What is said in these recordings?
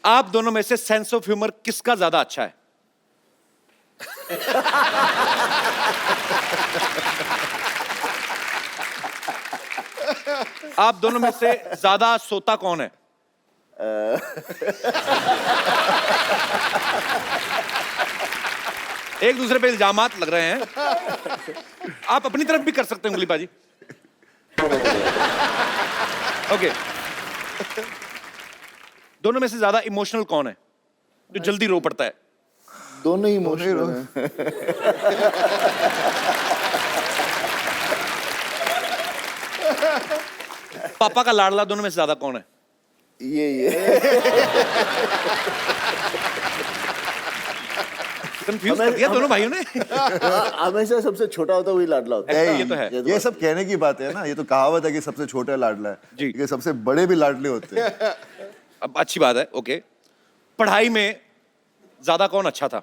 आप दोनों में से सेंस ऑफ ह्यूमर किसका ज्यादा अच्छा है? आप दोनों में से ज्यादा सोता कौन है? एक दूसरे पे इल्जामात लग रहे हैं। आप अपनी तरफ भी कर सकते हैं उंगली बाजी। ओके। दोनों में से ज्यादा इमोशनल कौन है, जो जल्दी रो पड़ता है? दोनों ही इमोशनल हैं। पापा का लाडला दोनों में से ज्यादा कौन है? ये कंफ्यूज कर दिया दोनों भाइयों ने। हमेशा सबसे छोटा होता है वही लाडला होता है। ये तो है। ये सब कहने की बात है ना, ये तो कहावत है कि सबसे छोटा लाडला है जी। ये सबसे बड़े भी लाडले होते हैं। अब अच्छी बात है। ओके, पढ़ाई में ज्यादा कौन अच्छा था?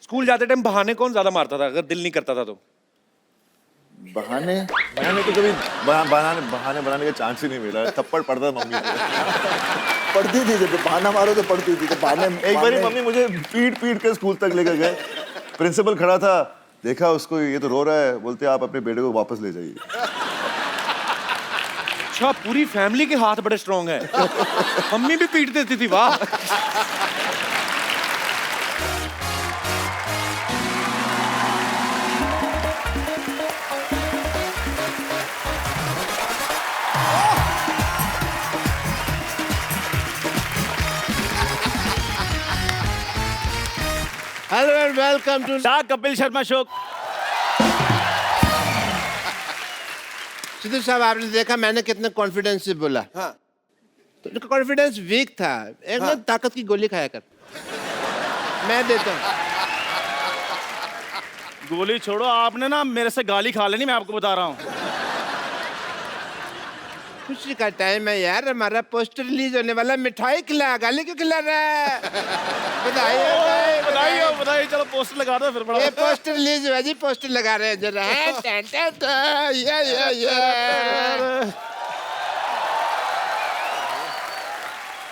स्कूल जाते टाइम बहाने कौन ज्यादा मारता था, अगर दिल नहीं करता था तो? बहाने मैंने तो कभी बहाने बनाने का चांस ही नहीं मिला। थप्पड़ पड़ता मम्मी को। पढ़ती थी, जब बहाना मारो तो पढ़ती थी। तो बहाने एक बार मम्मी मुझे पीट पीट के स्कूल तक लेकर गए। प्रिंसिपल खड़ा था, देखा उसको, ये तो रो रहा है, बोलते आप अपने बेटे को वापस ले जाइए। अच्छा, पूरी फैमिली के हाथ बड़े स्ट्रॉन्ग हैं। मम्मी भी पीट देती थी, वाह। Hello and welcome to the Kapil Sharma show. Sidhu साहब, आपने देखा मैंने कितने कॉन्फिडेंस से बोला। हाँ। तो कॉन्फिडेंस वीक था। एक ना ताकत की गोली खाया कर। मैं देता हूँ। गोली छोड़ो, आपने ना मेरे से गाली खा लेनी, मैं आपको बता रहा हूँ। खुशी का टाइम है यार, हमारा पोस्टर रिलीज होने वाला। मिठाई खिला, गाली क्यों खिला रहा है? बधाई बताइए बताइए, चलो पोस्टर लगा दो फिर। बड़ा ये पोस्टर रिलीज हुआ जी, पोस्टर लगा रहे हैं जरा।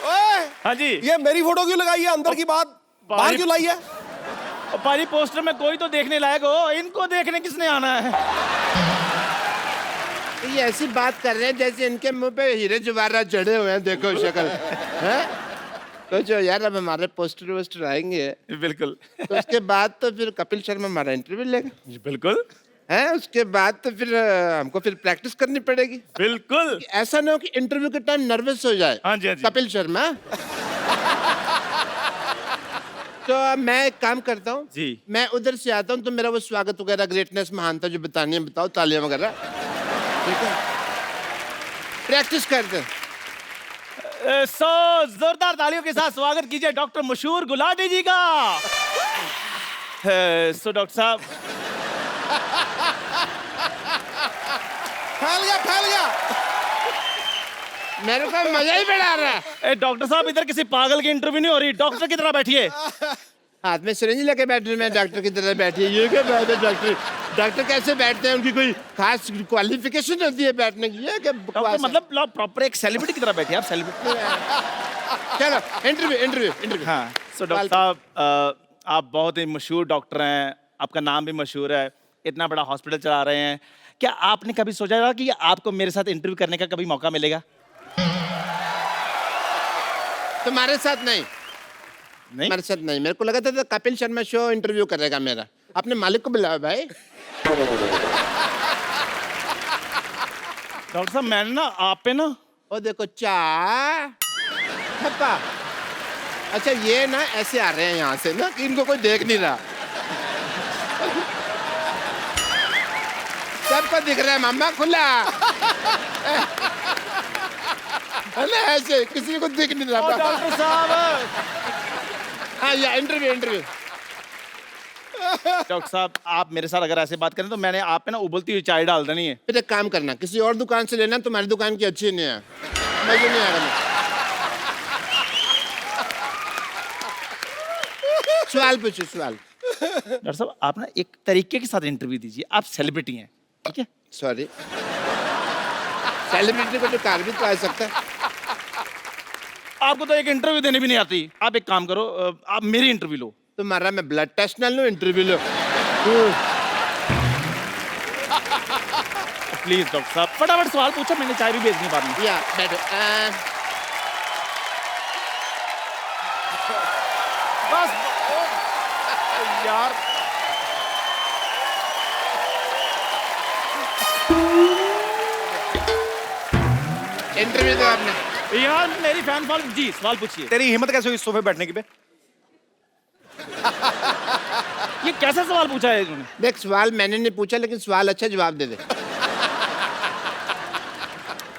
ओए, हाँ जी। ये मेरी फोटो क्यों लगाई है? अंदर की बात बाहर क्यों लाई है? और पारी पोस्टर में कोई तो देखने लायक हो, इनको देखने किसने आना है? ये ऐसी बात कर रहे हैं जैसे इनके मुंह पे हीरे जवाहरात चढ़े हुए हैं। देखो शक्ल है। तो जो यार, अब हमारे पोस्टर वोस्टर आएंगे बिल्कुल। तो उसके बाद तो फिर कपिल शर्मा हमारा इंटरव्यू लेगा। बिल्कुल है, उसके बाद तो फिर हमको फिर प्रैक्टिस करनी पड़ेगी। बिल्कुल। ऐसा ना हो कि इंटरव्यू के टाइम नर्वस हो जाए। हाँ जी, हाँ जी। कपिल शर्मा। तो अब मैं एक काम करता हूँ जी। मैं उधर से आता हूँ, तो मेरा वो स्वागत वगैरह, ग्रेटनेस, महानता जो बतानी है बताओ, तालियां वगैरह। ठीक है, प्रैक्टिस करते हैं। सो जोरदार तालियों के साथ स्वागत कीजिए डॉक्टर मशहूर गुलाटी जी का। सो डॉक्टर साहब, फैल गया। मेरे को मजा ही बड़ा आ रहा है। डॉक्टर साहब, इधर किसी पागल की इंटरव्यू नहीं हो रही, डॉक्टर की तरह बैठिए। हाथ में सिरिंज लेके बैठे, मैं डॉक्टर की तरह बैठी। ये क्या बात है? डॉक्टर कैसे बैठते हैं? उनकी कोई खास क्वालिफिकेशन होती है बैठने की? ये क्या डॉक्टर बकवास है? मतलब प्रॉपर एक सेलिब्रिटी की तरह बैठे आप, सेलिब्रिटी। चलो इंटरव्यू। हाँ। सो डॉक्टर साहब, आप बहुत ही मशहूर डॉक्टर हैं, आपका नाम भी मशहूर है, इतना बड़ा हॉस्पिटल चला रहे हैं। क्या आपने कभी सोचा था कि आपको मेरे साथ इंटरव्यू करने का कभी मौका मिलेगा? तुम्हारे साथ नहीं? हमारे साथ नहीं। मेरे को लगा था कपिल शर्मा शो इंटरव्यू करेगा मेरा। अपने मालिक को बुलाओ भाई। डॉक्टर साहब, मैंने ना आप पे ना, ओ देखो, थप्पा। अच्छा, ये ना ऐसे आ रहे हैं यहाँ से ना कि इनको कोई देख नहीं रहा। सबको दिख रहा है मामा, खुला है ना, ऐसे किसी को दिख नहीं रहा। डॉक्टर साहब। हाँ, या इंटरव्यू। डॉक्टर साहब, आप मेरे साथ अगर ऐसे बात करें तो मैंने आप पे ना उबलती हुई चाय डाल देनी है। फिर एक काम करना, किसी और दुकान से लेना, तुम्हारी दुकान की अच्छी नहीं है, मजे नहीं आएगा। सवाल पूछो, सवाल। डॉक्टर साहब आप ना एक तरीके के साथ इंटरव्यू दीजिए, आप सेलिब्रिटी हैं, ठीक है? सॉरी, सेलिब्रिटी को तो कार भी तो आ सकता है। आपको तो एक इंटरव्यू देने भी नहीं आती। आप एक काम करो, आप मेरी इंटरव्यू लो। तुम्हारा मैं ब्लड टेस्ट ना लूं, इंटरव्यू लो। प्लीज डॉक्टर साहब फटाफट सवाल पूछो, मैंने चाय भी भेजनी बाद में। या बैठो। बस यार, इंटरव्यू दो आपने। यार मेरी फैन फॉल जी, सवाल पूछिए। तेरी हिम्मत कैसे हुई इस सोफे बैठने की बे? ये कैसा सवाल पूछा है इन्होंने? देख, सवाल मैंने नहीं पूछा, लेकिन सवाल अच्छा जवाब दे दे।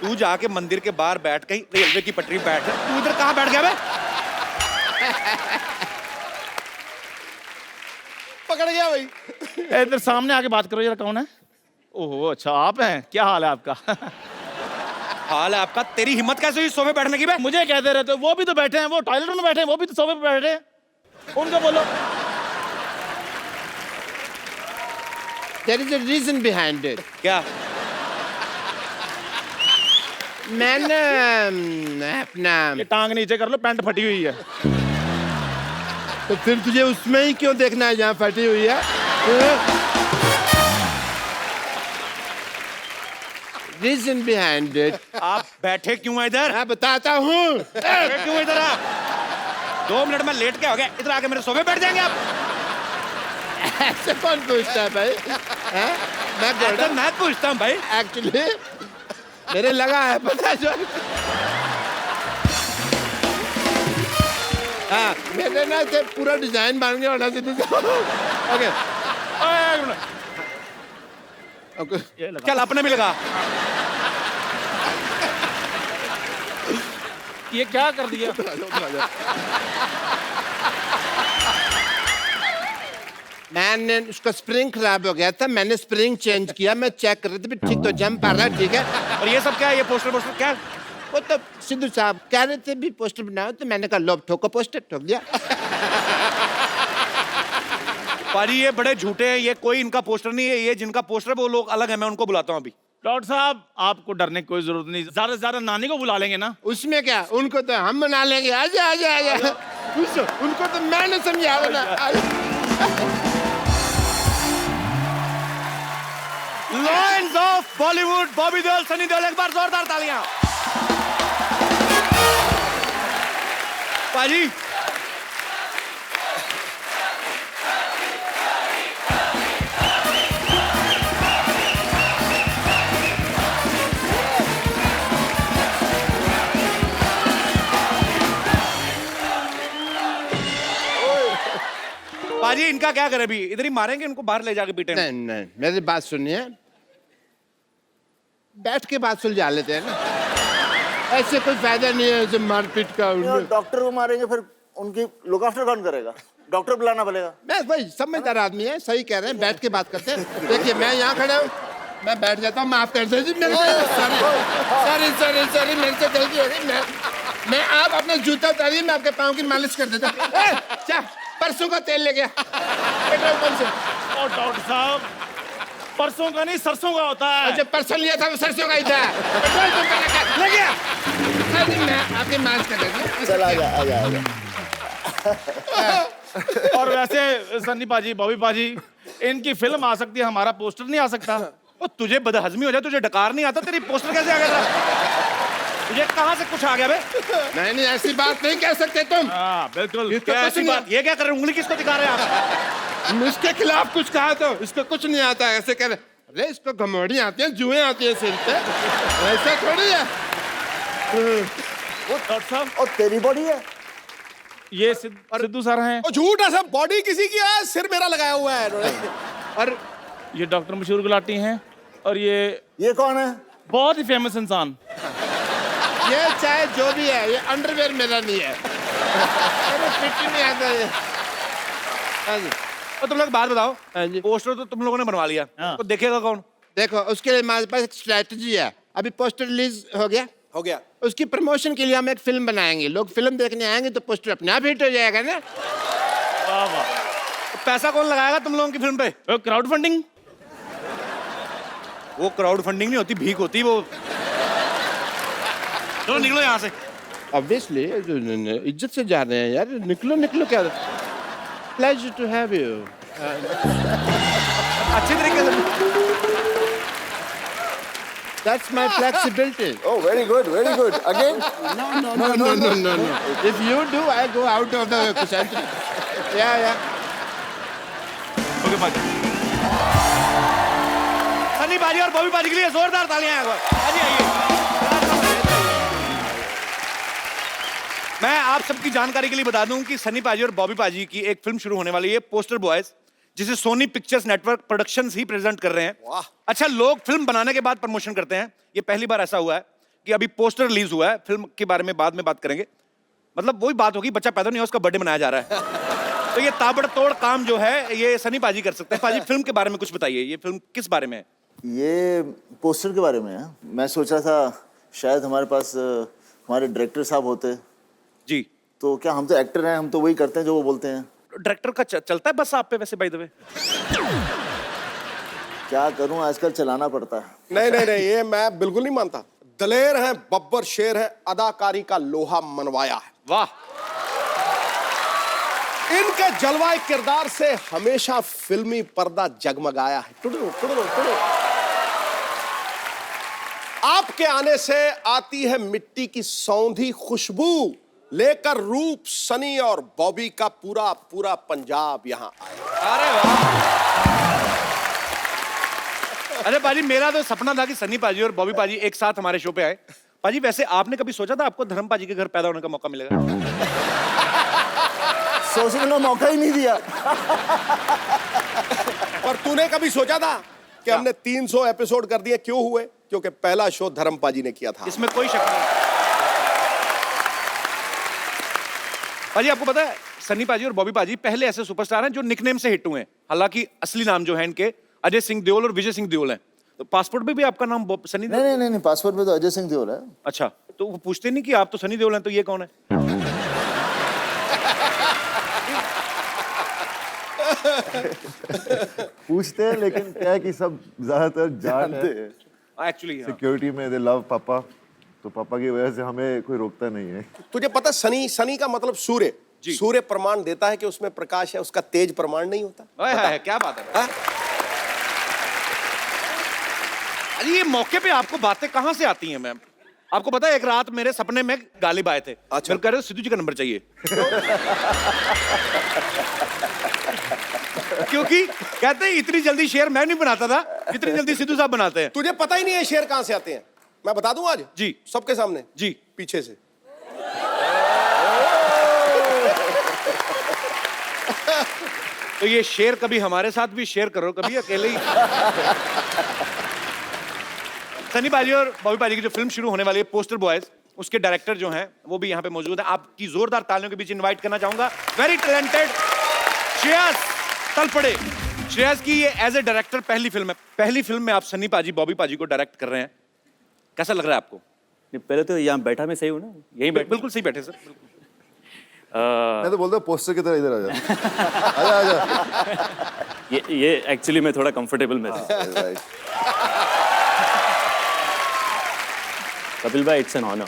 तू जाके मंदिर के बाहर बैठ गई, रेलवे की पटरी पे बैठ, तू इधर कहाँ बैठ गया बे? पकड़ गया भाई। इधर सामने आके बात करो जरा, कौन है? ओहो अच्छा आप हैं, क्या हाल है आपका? हाल है आपका? तेरी हिम्मत कैसे हुई इस सोफे बैठने की बे? मुझे कहते रहते हो, वो भी तो बैठे हैं, वो टॉयलेट में बैठे हैं, वो भी तो सोफे पे बैठे हैं, उनको बोलो। There is a reason behind it. क्या? मैंने अपना, ये टांग नीचे कर लो, पैंट फटी हुई है। तो फिर तुझे उसमें ही क्यों देखना है जहाँ फटी हुई है? Reason behind it. आप बैठे क्यों हैं इधर? मैं बताता हूँ। बैठे क्यों इधर आप? 2 मिनट में लेट के हो गया, इधर आके मेरे सोफे बैठ जाएंगे आप? ऐसे कौन पूछता है भाई? हैं? मैं ऐसा मैं पूछता हूँ भाई। एक्चुअली मेरे लगा है, पता है जो। हाँ, मेरे ना से पूरा डिजाइन बन गया होना चाहिए। ओके ओके, ये लगा। चल अपने भी लगा। ये क्या कर दिया? मैंने उसका स्प्रिंग खराब हो गया था, मैंने स्प्रिंग चेंज किया। मैं चेक कर रही थी ठीक तो जम पा रहा है, ठीक है। और ये सब क्या है? ये पोस्टर पोस्टर क्या है? वो तो सिद्धू साहब कह रहे थे भी पोस्टर बनाओ, तो मैंने कहा लो ठोको पोस्टर, ठोक दिया। पाजी ये बड़े झूठे हैं, ये कोई इनका पोस्टर नहीं है, ये जिनका पोस्टर है वो लोग अलग है, मैं उनको बुलाता हूँ अभी। डॉक्टर साहब आपको डरने की कोई जरूरत नहीं, ज्यादा से ज्यादा नानी को बुला लेंगे ना। उसमें क्या, उनको तो हम बना लेंगे। आजा आजा आजा, उनको तो मैंने समझा ना। लॉयंस ऑफ बॉलीवुड, बॉबी देओल, सनी देओल, एक बार जोरदार तालियां। पाजी पाजी इनका क्या करें अभी? इधर ही मारेंगे इनको, बाहर ले जाके पीटेंगे। नहीं नहीं, मेरी बात सुनिए, बैठ के बात सुलझा लेते हैं ना, ऐसे कोई फायदा नहीं है जो मारपीट का। डॉक्टर को मारेंगे फिर उनकी लुक आफ्टर कौन करेगा? डॉक्टर बुलाना पड़ेगा। मैं भाई समझदार आदमी है, सही कह रहे हैं, बैठ के बात करते हैं। देखिए मैं यहाँ खड़ा हूँ, मैं बैठ जाता हूँ, माफ कर दीजिए मेरे को। सॉरी सॉरी सॉरी, मेरे से गलती हो गई। मैं आप अपना जूता उतारिए, मैं आपके पाँव की मालिश कर देता हूँ। परसों का तेल ले गया पेट्रोल पंप से। और डॉक्टर साहब परसों का नहीं सरसों का होता है। जब परसों लिया था वो सरसों का ही था। पेट्रोल पंप का ले गया। मैं आपकी मालिश कर देता चल आजा आजा आजा। हूँ। और वैसे सन्नी पाजी, बॉबी पाजी, इनकी फिल्म आ सकती है, हमारा पोस्टर नहीं आ सकता। ओ तुझे बदहजमी हो जाए, तुझे डकार नहीं आता, तेरी पोस्टर कैसे आ गया था? तुझे कहाँ से कुछ आ गया बे? नहीं नहीं, ऐसी बात नहीं कह सकते तुम। हाँ बिल्कुल। क्या ऐसी बात? ये क्या कर रहे हैं? उंगली किसको दिखा रहे हैं आप? इसके खिलाफ कुछ कहा तो इसको कुछ नहीं आता है, ऐसे कह रहे। अरे इसको घमौड़ी आती है, जुएं आती है सिर पे, ऐसा थोड़ी है। वो डॉक्टर साहब और तेरी बॉडी है। ये सिद्धू सर हैं। ओ झूठ है सब, बॉडी किसी की है, सिर मेरा लगाया हुआ है इन्होंने। और ये डॉक्टर मशहूर गुलाटी हैं, और ये कौन है? बहुत ही फेमस इंसान। ये चाहे जो भी है, ये अंडरवेयर मेरा नहीं है। अरे फिट ही नहीं आता ये। हाँ जी, और तुम लोग बात बताओ, हाँ जी। पोस्टर तो तुम लोगों ने बनवा लिया, हाँ। तो देखेगा कौन? देखो उसके लिए हमारे पास एक स्ट्रैटेजी है। अभी पोस्टर रिलीज हो गया, हो गया। उसकी प्रमोशन के लिए हम एक फिल्म बनाएंगे। लोग फिल्म देखने आएंगे तो पोस्टर अपने आप हिट हो जाएगा ना। वाह वाह। पैसा कौन लगाएगा तुम लोगों की फिल्म पे? Crowd funding. वो क्राउड फंडिंग नहीं होती, भीख होती वो। चलो निकलो यहाँ से। ऑब्वियसली इज्जत से जा रहे हैं यार, निकलो निकलो। क्या प्लेजर टू हैव यू। अच्छी तरीके से। That's my flexibility. Oh, very good, very good. Again? No. If you do, I go out of the center. Yeah. Okay भाजी। सनी भाजी और बॉबी भाजी के लिए जोरदार तालियां हैं। भाजी आइए। मैं आप सबकी जानकारी के लिए बता दूं कि सनी भाजी और बॉबी भाजी की एक फिल्म शुरू होने वाली है, पोस्टर बॉयज, जिसे सोनी पिक्चर्स नेटवर्क प्रोडक्शंस ही प्रेजेंट कर रहे हैं। अच्छा, लोग फिल्म बनाने के बाद प्रमोशन करते हैं, ये पहली बार ऐसा हुआ है कि अभी पोस्टर रिलीज हुआ है। फिल्म के बारे में बाद में बात करेंगे, मतलब वही बात होगी, बच्चा पैदा नहीं हुआ, उसका बर्थडे मनाया जा रहा है। तो ये ताबड़तोड़ काम जो है ये सनी भाजी कर सकते हैं। भाजी फिल्म के बारे में कुछ बताइए, ये फिल्म किस बारे में है? ये पोस्टर के बारे में है। मैं सोच रहा था शायद हमारे पास हमारे डायरेक्टर साहब होते। जी। तो क्या, हम तो एक्टर हैं, हम तो वही करते हैं जो वो बोलते हैं। डायरेक्टर का चलता है बस आप पे वैसे, बाय द वे? क्या करूं, आजकल चलाना पड़ता है। नहीं, ये मैं बिल्कुल नहीं मानता। दलेर हैं, बब्बर शेर है, अदाकारी का लोहा मनवाया है। वाह। इनके जलवाए किरदार से हमेशा फिल्मी पर्दा जगमगाया है। टुडो। आपके आने से आती है मिट्टी की सौंधी खुशबू, लेकर रूप सनी और बॉबी का पूरा पंजाब यहाँ आया। अरे वाह। अरे पाजी, मेरा तो सपना था कि सनी पाजी और बॉबी पाजी एक साथ हमारे शो पे आए। पाजी, वैसे आपने कभी सोचा था आपको धर्म पाजी के घर पैदा होने का मौका मिलेगा? सोचने का मौका ही नहीं दिया। और तूने कभी सोचा था कि हमने 300 एपिसोड कर दिए? क्यों हुए? क्योंकि पहला शो धर्म पाजी ने किया था। इसमें कोई शक नहीं। पाजी, आपको पता है सनी पाजी और बॉबी पाजी पहले ऐसे सुपरस्टार हैं जो निकनेम से हिट हुए हैं। हालांकि असली नाम जो है इनके अजय सिंह देओल और विजय सिंह देओल है। तो पासपोर्ट पे भी आपका नाम सनी देओल? नहीं, पासपोर्ट में तो अजय सिंह देओल है। अच्छा, तो वो पूछते नहीं कि आप तो सनी देओल हैं, तो ये कौन है? पूछते हैं, लेकिन क्या है कि सब ज्यादातर जानते हैं। एक्चुअली सिक्योरिटी में दे लव पापा, तो पापा की वजह से हमें कोई रोकता नहीं है। तुझे पता सनी का मतलब सूर्य। सूर्य प्रमाण देता है कि उसमें प्रकाश है, उसका तेज प्रमाण नहीं होता। क्या बात है? अरे ये मौके पे आपको बातें कहां से आती हैं मैम? आपको पता है एक रात मेरे सपने में गालिब आए थे। अच्छा। कह रहे सिद्धू जी का नंबर चाहिए। क्योंकि कहते हैं इतनी जल्दी शेर मैं नहीं बनाता था, इतनी जल्दी सिद्धू साहब बनाते हैं। तुझे पता ही नहीं है शेर कहां से आते हैं? मैं बता दूं आज? जी। सबके सामने? जी। पीछे से। तो ये शेर कभी हमारे साथ भी शेयर करो, कभी अकेले ही। सनी पाजी और बॉबी पाजी की जो फिल्म शुरू होने वाली है पोस्टर बॉयज, उसके डायरेक्टर जो हैं वो भी यहाँ पे मौजूद है। आपकी जोरदार तालियों के बीच इनवाइट करना चाहूंगा वेरी टैलेंटेड श्रेयस तलपड़े। श्रेयस की ये एज ए डायरेक्टर पहली फिल्म है। पहली फिल्म में आप सनी पाजी बॉबी पाजी को डायरेक्ट कर रहे हैं, कैसा लग रहा है आपको? पहले तो यहाँ बैठा मैं सही हूँ ना? यही बैठ बिल्कुल सही बैठे सर। मैं तो बोलता हूँ पोस्टर की तरह इधर आ जा। आजा। ये एक्चुअली मैं थोड़ा कंफर्टेबल में था। कपिल भाई, इट्स एन ऑनर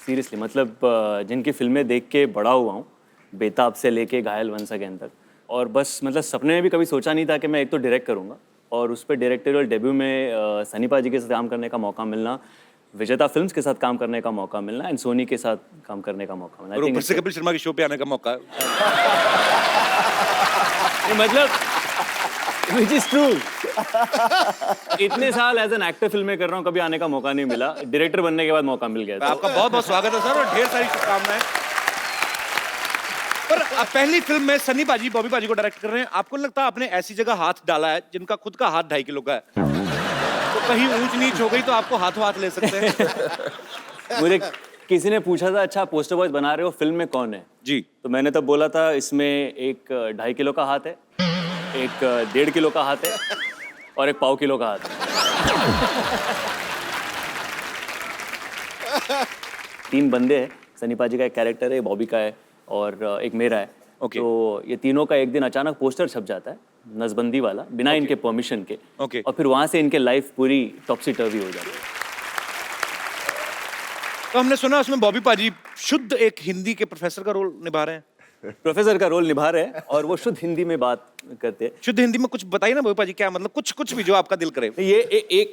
सीरियसली। मतलब जिनकी फिल्में देख के बड़ा हुआ हूँ, बेताब से लेके घायल वंस अगेन तक, और बस मतलब सपने में भी कभी सोचा नहीं था कि मैं एक तो डायरेक्ट करूँगा और उस पर डायरेक्टोरियल डेब्यू में सनी पाजी के साथ काम करने का मौका मिलना, विजेता फिल्म्स के साथ काम करने का मौका मिलना एंड सोनी के साथ काम करने का मौका मिलना, और ऊपर से कपिल शर्मा के शो पे आने का मौका। मतलब विच इज ट्रू। इतने साल एज एन एक्टर फिल्में कर रहा हूँ, कभी आने का मौका नहीं मिला। डायरेक्टर बनने के बाद मौका मिल गया। आपका बहुत बहुत स्वागत है सर और ढेर सारी शुभकामनाएं। पर पहली फिल्म में सनी पाजी बॉबी पाजी को डायरेक्ट कर रहे हैं, आपको लगता है आपने ऐसी जगह हाथ डाला है जिनका खुद का हाथ 2.5 किलो का है, तो कहीं ऊंच नीच हो गई तो आपको हाथों हाथ ले सकते हैं? मुझे किसी ने पूछा था, अच्छा पोस्टर बॉयज बना रहे हो, फिल्म में कौन है? जी। तो मैंने तब बोला था इसमें एक 2.5 किलो का हाथ है, एक 1.5 किलो का हाथ है और एक 1.5 किलो का हाथ है। 3 बंदे हैं। सनी पाजी का एक कैरेक्टर है, बॉबी का है और एक मेरा है। Okay. तो ये तीनों का एक दिन अचानक पोस्टर छप जाता है, नसबंदी वाला, बिना इनके परमिशन के। Okay. और फिर वहाँ से इनके लाइफ पूरी टॉपसी टर्वी हो जाती है। तो हमने सुना उसमें बॉबी पाजी शुद्ध एक हिंदी के प्रोफेसर का रोल निभा रहे हैं। प्रोफेसर का रोल निभा रहे हैं और वो शुद्ध हिंदी में बात करते हैं। शुद्ध हिंदी में कुछ बताइए ना बॉबी पाजी, क्या मतलब कुछ भी जो आपका दिल करे। ये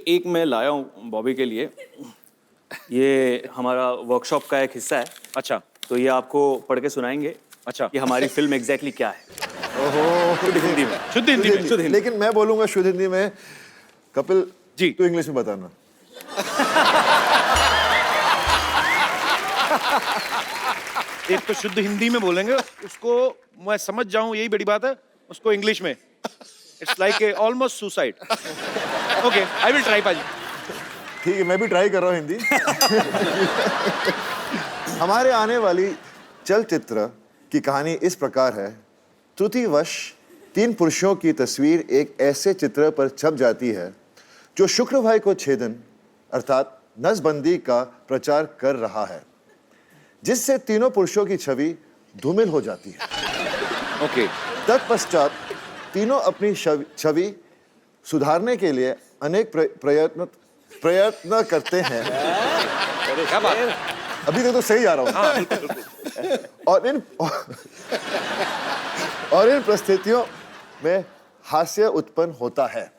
एक मैं लाया हूँ बॉबी के लिए। ये हमारा वर्कशॉप का एक हिस्सा है। अच्छा तो ये आपको पढ़ के सुनाएंगे। अच्छा। कि हमारी फिल्म एग्जैक्टली क्या है। शुद्ध हिंदी में। शुद्ध हिंदी में। शुद्ध हिंदी। लेकिन मैं बोलूंगा शुद्ध हिंदी में। कपिल जी। तू इंग्लिश में बताना। एक तो शुद्ध हिंदी में बोलेंगे, उसको मैं समझ जाऊं यही बड़ी बात है, उसको इंग्लिश में it's like a almost suicide. Okay I will try पाजी। ठीक है, मैं भी ट्राई कर रहा हूँ हिंदी। हमारे आने वाली चलचित्र की कहानी इस प्रकार है। त्रुटिवश 3 पुरुषों की तस्वीर एक ऐसे चित्र पर छप जाती है जो शुक्रवार को छेदन अर्थात नसबंदी का प्रचार कर रहा है, जिससे तीनों पुरुषों की छवि धूमिल हो जाती है। ओके तत्पश्चात तीनों अपनी छवि सुधारने के लिए अनेक प्रयत्न करते हैं। क्या बात है? अभी तक तो सही जा रहा हूँ। और इन परिस्थितियों में हास्य उत्पन्न होता है।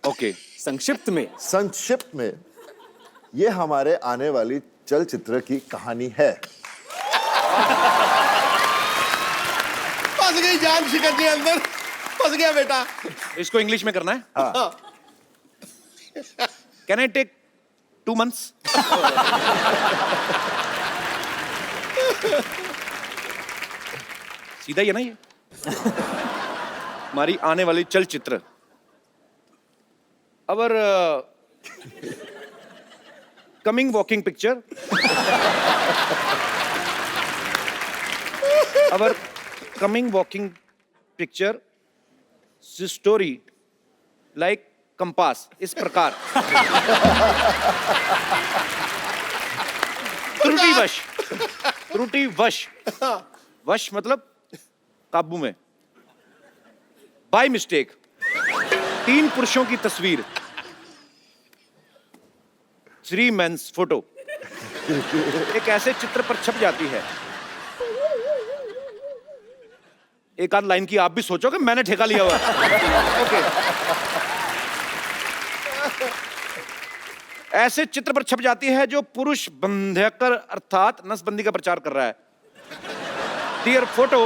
ओके संक्षिप्त में ये हमारे आने वाली चलचित्र की कहानी है। फंस गई जान शिकर के अंदर, फंस गया बेटा। इसको इंग्लिश में करना है। Can I take 2 months? सीधा ही है ना ये। हमारी आने वाली चलचित्र our coming walking picture, our coming walking picture story like compass, इस प्रकार। त्रुटिवश वश मतलब काबू में, बाय मिस्टेक 3 पुरुषों की तस्वीर 3 men's फोटो एक ऐसे चित्र पर छप जाती है। एक आध लाइन की आप भी सोचोगे, मैंने ठेका लिया हुआ है। ओके ऐसे चित्र पर छप जाती है जो पुरुष बंध्यकर अर्थात नसबंदी का प्रचार कर रहा है। Their photo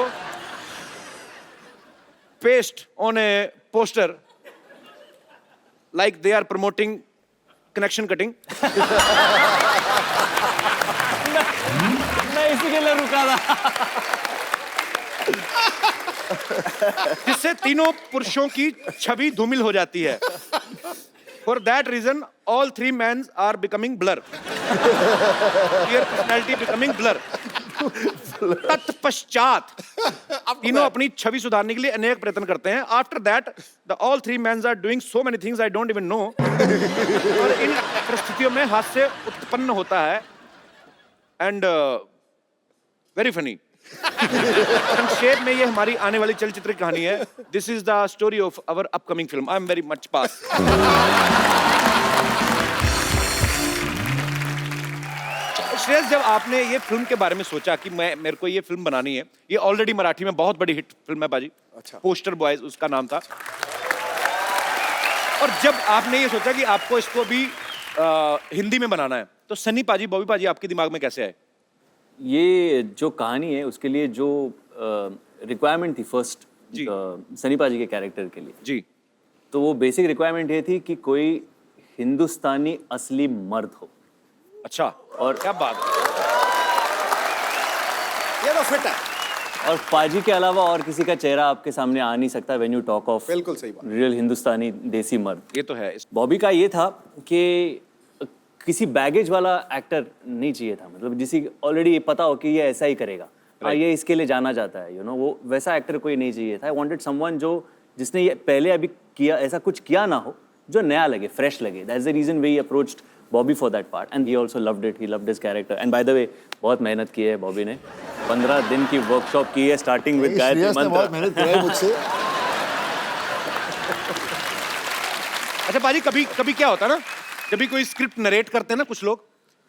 paste on a poster like they are promoting connection cutting. मैं इसी के लिए रुका था। जिससे तीनों पुरुषों की छवि धूमिल हो जाती है। For that reason, all 3 men are becoming blur. Their personality becoming blur. तत्पश्चात तीनों अपनी छवि सुधारने के लिए अनेक प्रयत्न करते हैं। After that, all 3 men are doing so many things I don't even know. और इन परिस्थितियों में हास्य उत्पन्न होता है and very funny. संक्षेप में ये हमारी आने वाली चलचित्र की कहानी है। This is the story of our upcoming film. I am very much pass. Shreyas, जब आपने ये फिल्म के बारे में सोचा कि मेरे को ये फिल्म बनानी है, ये ऑलरेडी मराठी में बहुत बड़ी हिट फिल्म है बाजी। अच्छा। पोस्टर बॉयज उसका नाम था। और जब आपने ये सोचा कि आपको इसको भी हिंदी में बनाना है, तो सनी पाजी, बॉबी पाजी आपके दिमाग में कैसे आए? ये जो कहानी है उसके लिए जो रिक्वायरमेंट थी फर्स्ट जी। सनी पाजी के कैरेक्टर के लिए, जी तो वो बेसिक रिक्वायरमेंट ये थी कि कोई हिंदुस्तानी असली मर्द हो। अच्छा, और क्या बात है, ये तो फिट है। और पाजी के अलावा और किसी का चेहरा आपके सामने आ नहीं सकता व्हेन यू टॉक ऑफ बिल्कुल सही बात। रियल हिंदुस्तानी देसी मर्द। ये तो है। बॉबी का ये था कि किसी बैगेज वाला एक्टर नहीं चाहिए था, मतलब जिसे ऑलरेडी पता हो कि ये ऐसा ही करेगा, ये इसके लिए जाना जाता है, यू नो, वो वैसा एक्टर कोई नहीं चाहिए था। आई वांटेड समवन जो जिसने ये पहले अभी किया ऐसा कुछ किया ना हो, जो नया लगे, फ्रेश लगे। That's the reason we approached Bobby for that part and he also loved it, he loved his character. And by the way बहुत मेहनत की है बॉबी ने। 15 दिन की वर्कशॉप की है स्टार्टिंग विद गायत्री श्रेयस ने बहुत मंत्र। मेहनत कराई मुझसे। अच्छा पाजी, कभी कभी क्या होता है ना, जब भी कोई स्क्रिप्ट नरेट करते हैं ना कुछ लोग,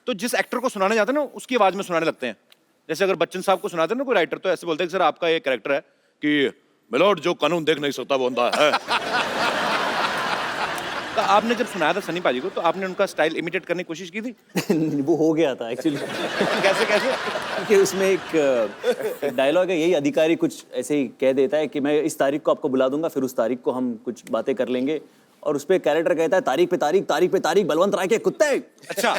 तो जिस एक्टर को सुनाने जाते हैं ना उसकी आवाज में सुनाने लगते हैं। जैसे अगर बच्चन साहब को सुनाते हैं ना कोई राइटर, तो ऐसे बोलते हैं कि सर आपका ये कैरेक्टर है कि मिलोड जो कानून देख नहीं सकता वो अंधा है। तो आपने जब सुनाया था सनी पाजी को, तो आपने उनका स्टाइल इमिटेट करने की कोशिश की थी? वो हो गया था एक्चुअली। कैसे कैसे? कि उसमें एक डायलॉग है, यही अधिकारी कुछ ऐसे ही कह देता है कि मैं इस तारीख को आपको बुला दूंगा, फिर उस तारीख को हम कुछ बातें कर लेंगे, और उस पे कैरेक्टर कहता है तारीख पे तारीख, तारीख पे तारीख, बलवंत राय के कुत्ते। अच्छा।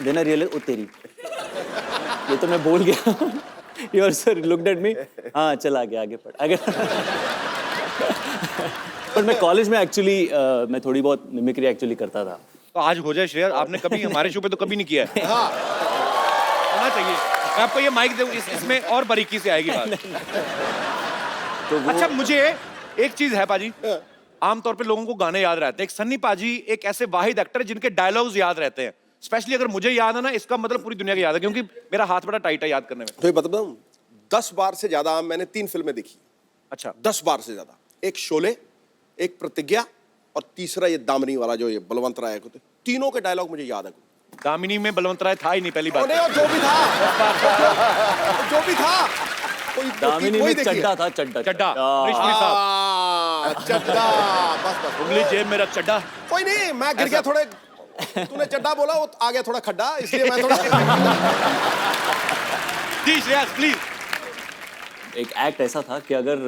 देना रियल ओ तेरी, ये तो मैं बोल गया। Your sir looked at me, हाँ चल आगे आगे पढ़ आगे। पर मैं कॉलेज में एक्चुअली मैं थोड़ी बहुत मिमिक्री एक्चुअली करता था। तो आज हो जाए श्रेया, आपने कभी हमारे शो पे तो कभी नहीं किया है। होना चाहिए। मैं आपको ये माइक दूं, इसमें और बारीकी से आएगी बात। तो वो अच्छा, मुझे एक चीज है पाजी, आमतौर पे लोगों को गाने याद रहते हैं। एक सन्नी पाजी एक ऐसे वाहिद एक्टर है जिनके डायलॉग्स याद रहते हैं। स्पेशली अगर मुझे याद है ना, इसका मतलब पूरी दुनिया को याद है, क्योंकि मेरा हाथ बड़ा टाइट है याद करने में। तो ये बताऊं, 10 बार से ज्यादा मैंने 3 फिल्में देखी। अच्छा। 10 बार से ज्यादा। एक शोले, एक प्रतिज्ञा, और तीसरा ये दामिनी वाला जो ये बलवंत राय को, तीनों के डायलॉग मुझे याद है। दामिनी में बलवंत राय था ही नहीं, पहली बात। और जो भी था, जो भी था, दामिनी में चड्डा था, चड्डा चड्डा, रेशमी साहब। चड्डा, बस उंगली जेब में रख चड्डा। कोई नहीं, मैं गिर गया थोड़े, तूने चड्डा बोला, वो आ गया थोड़ा खड्डा, इसलिए मैं थोड़ा। जी श्रेयस प्लीज। एक एक्ट ऐसा था कि अगर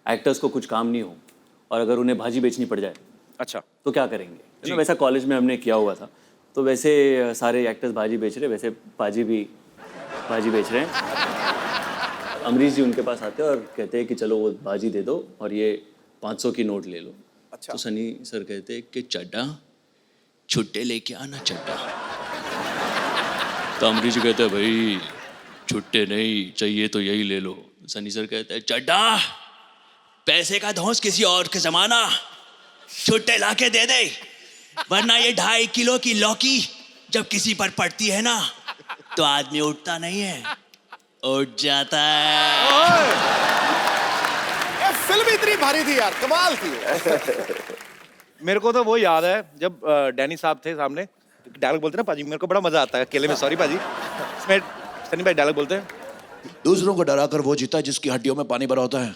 एक्टर्स को कुछ काम नहीं हो और अगर उन्हें भाजी बेचनी पड़ जाए, अच्छा, तो क्या करेंगे। वैसा कॉलेज में हमने किया हुआ था, तो वैसे सारे एक्टर्स भाजी बेच रहे, वैसे पाजी भी भाजी बेच रहे हैं। अमरीश जी उनके पास आते हैं और कहते हैं कि चलो वो भाजी दे दो और ये 500 की नोट ले लो। अच्छा। तो सनी सर कहते हैं कि चड्डा छुट्टे लेके आना चड्डा। तो अमरीश जी कहते हैं भाई छुट्टे नहीं चाहिए तो यही ले लो। सनी सर कहते हैं चड्डा पैसे का धौंस किसी और के जमाना, छुट्टे लाके दे दे, वरना ये 2.5 किलो की लौकी जब किसी पर पड़ती है ना, तो आदमी उठता नहीं है, उठ जाता है। ये फिल्म इतनी भारी थी यार, कमाल थी। मेरे को तो वो याद है जब डैनी साहब थे सामने, डायलॉग बोलते ना पाजी, मेरे को बड़ा मजा आता है अकेले में। सॉरी पाजी, इसमें सनी भाई डायलॉग बोलते हैं, दूसरों को डरा कर वो जीता जिसकी हड्डियों में पानी भरा होता है।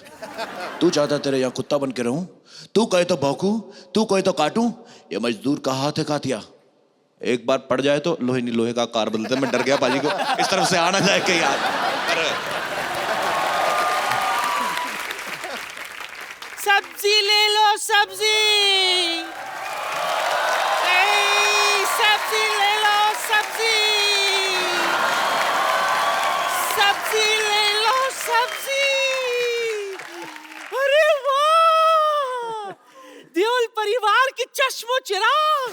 तू चाहता तेरे यहाँ कुत्ता बन के रहूं, तू कहे तो भौंकूं, तू कहे तो काटूं, ये मजदूर का हाथ है कातिया। एक बार पड़ जाए तो लोहे नहीं लोहे का कार बदलते। मैं डर गया पाजी को इस तरफ से आना जाए के यार। सब्जी ले लो सब्जी, सब्जी ले लो सब्जी, सब्जी ले लो सब्जी। अरे वाह, देओल परिवार की चश्मो चिराग।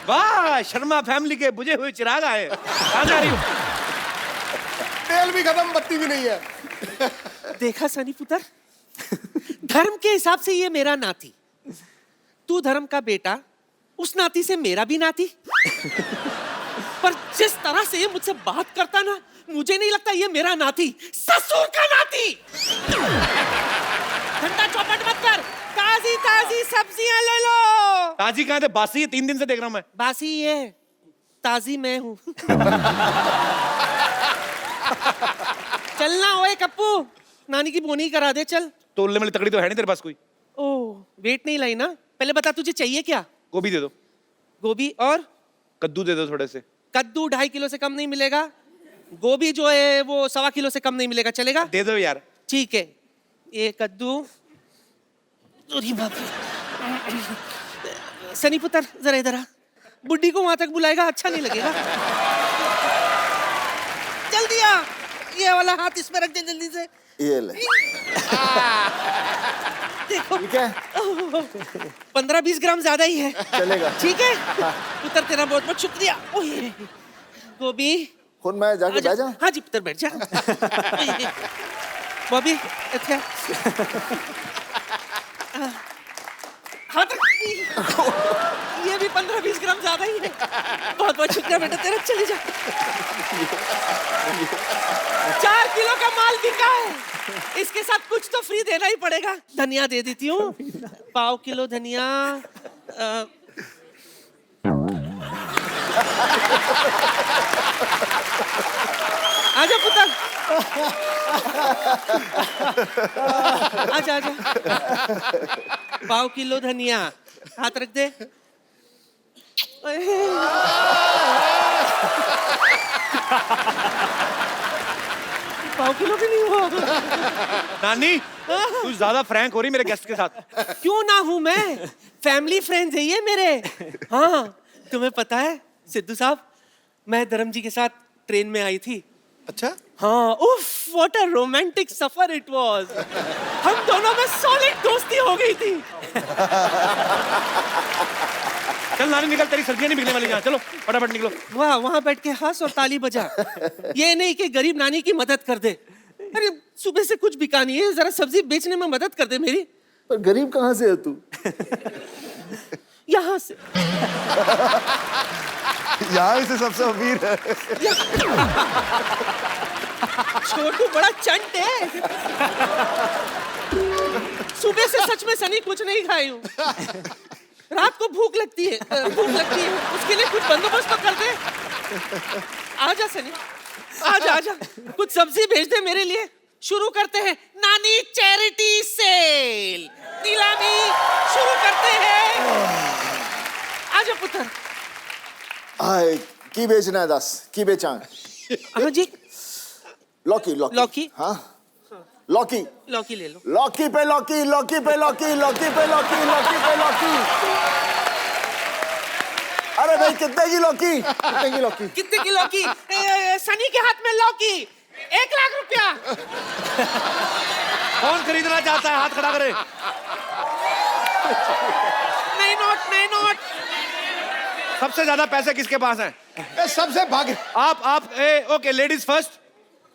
वाह, शर्मा फैमिली के बुझे हुए चिराग आए। कहाँ जा रही हो? तेल भी खत्म, बत्ती भी नहीं है। देखा सनी पुत्र, धर्म के हिसाब से ये मेरा नाती, तू धर्म का बेटा, उस नाती से मेरा भी नाती। पर जिस तरह से ये मुझसे बात करता ना, मुझे नहीं लगता ये मेरा नाती, ससुर का नाती। ठंडा चौपट मत कर, ताजी ताजी सब्जियां ले लो। ताजी कहाँ थे? बासी है, 3 दिन से देख रहा हूँ मैं। बासी ये, ताजी मैं हूँ। चलना ओए कप्पू, नानी की बोनी करा दे चल। तोलने वाली तकड़ी तो है नहीं तेरे पास कोई? ओह, वेट नहीं लाई ना। पहले बता तुझे चाहिए क्या? गोभी दे दो। गोभी और कद्दू दे दो थोड़े से। कद्दू 2.5 किलो से कम नहीं मिलेगा। गोभी जो है वो 1.25 किलो से कम नहीं मिलेगा, चलेगा? दे दो यार। ठीक है, ये कद्दू। अरे बाप रे। सनी पुत्र जरा इधर आ, बुड्ढी को वहां तक बुलाएगा अच्छा नहीं लगेगा। जल्दी आ, ये वाला हाथ इसमें रख दे जल्दी से। ये ले। देखो ठीक है, 15-20 ग्राम ज्यादा ही है, चलेगा। ठीक है पुत्र, तेरा बहुत बहुत शुक्रिया। ओए गोभी, खुद मैं जाके बैठ जाऊं? हाँ जी पुत्र बैठ जा। बॉबी अच्छा, हाथ रख। ये भी 15-20 ग्राम ज्यादा ही है। बहुत बहुत शुक्रिया बेटा तेरा, चले जा। 4 किलो का माल बिका है, इसके साथ कुछ तो फ्री देना ही पड़ेगा। धनिया दे देती हूँ, 1/4 किलो धनिया। आजा पुत्र, आजा आजा। 1/4 किलो धनिया, हाथ रख दे। 1/4 किलो भी नहीं हुआ। नानी तू ज्यादा फ्रैंक हो रही मेरे गेस्ट के साथ। क्यों ना हूं मैं, फैमिली फ्रेंड्स है ये मेरे। हाँ तुम्हें पता है सिद्धू साहब, मैं धर्म जी के साथ ट्रेन में आई थी। अच्छा, हाँ, उफ what a romantic suffer it was. हम दोनों में सॉलिड दोस्ती हो गई थी। चल नानी निकल, तेरी सर्दियां नहीं बिकने वाली यहाँ, चलो फटाफट निकलो। वाह, वहां बैठ के हंस और ताली बजा। ये नहीं कि गरीब नानी की मदद कर दे। अरे सुबह से कुछ बिका नहीं है, जरा सब्जी बेचने में मदद कर दे मेरी। पर गरीब कहाँ से है तू? यहाँ से। यहाँ से सबसे अमीर है। छोटू बड़ा चंट है। सुबह से सच में सनी कुछ नहीं खाई हूँ। रात को भूख लगती है, उसके लिए कुछ बंदोबस्त तो कर दे। आजा सनी, आजा आजा, कुछ सब्जी भेज दे मेरे लिए। शुरू करते हैं नानी चैरिटी सेल, नीलामी शुरू करते हैं। आजा पुत्र। आए की बेचना है? 10 की बेचा? हाँ जी। लौकी लौकी लौकी? हाँ लौकी। लौकी ले लो। लौकी पे लौकी, लौकी पे लौकी, लौकी पे लौकी, लौकी पे लौकी। अरे भाई कितने की लौकी? कितने की लौकी? कितने की लौकी? सनी के हाथ में लौकी, 1 लाख रुपया। कौन खरीदना चाहता है हाथ खड़ा करे। नहीं नोट, नहीं नोट। सबसे ज्यादा पैसे किसके पास हैं? सबसे भाग्य, आप ओके, लेडीज फर्स्ट।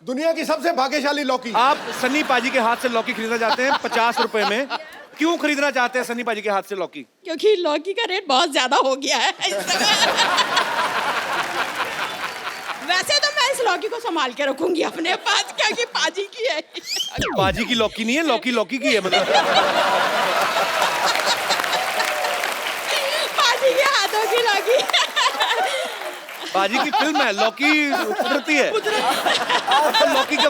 दुनिया की सबसे भाग्यशाली लौकी। आप सन्नी पाजी के हाथ से लौकी खरीदना चाहते हैं 50 रुपए में। क्यों खरीदना चाहते हैं सन्नी पाजी के हाथ से लौकी? क्योंकि लौकी का रेट बहुत ज्यादा हो गया है। वैसे तो मैं इस लौकी को संभाल के रखूंगी अपने पास, क्योंकि पाजी की है। पाजी की लौकी नहीं है, लौकी लौकी की है मतलब। पाजी के हाथों की लौकी। पाजी की फिल्म है, लौकी कुदरती है। लौकी का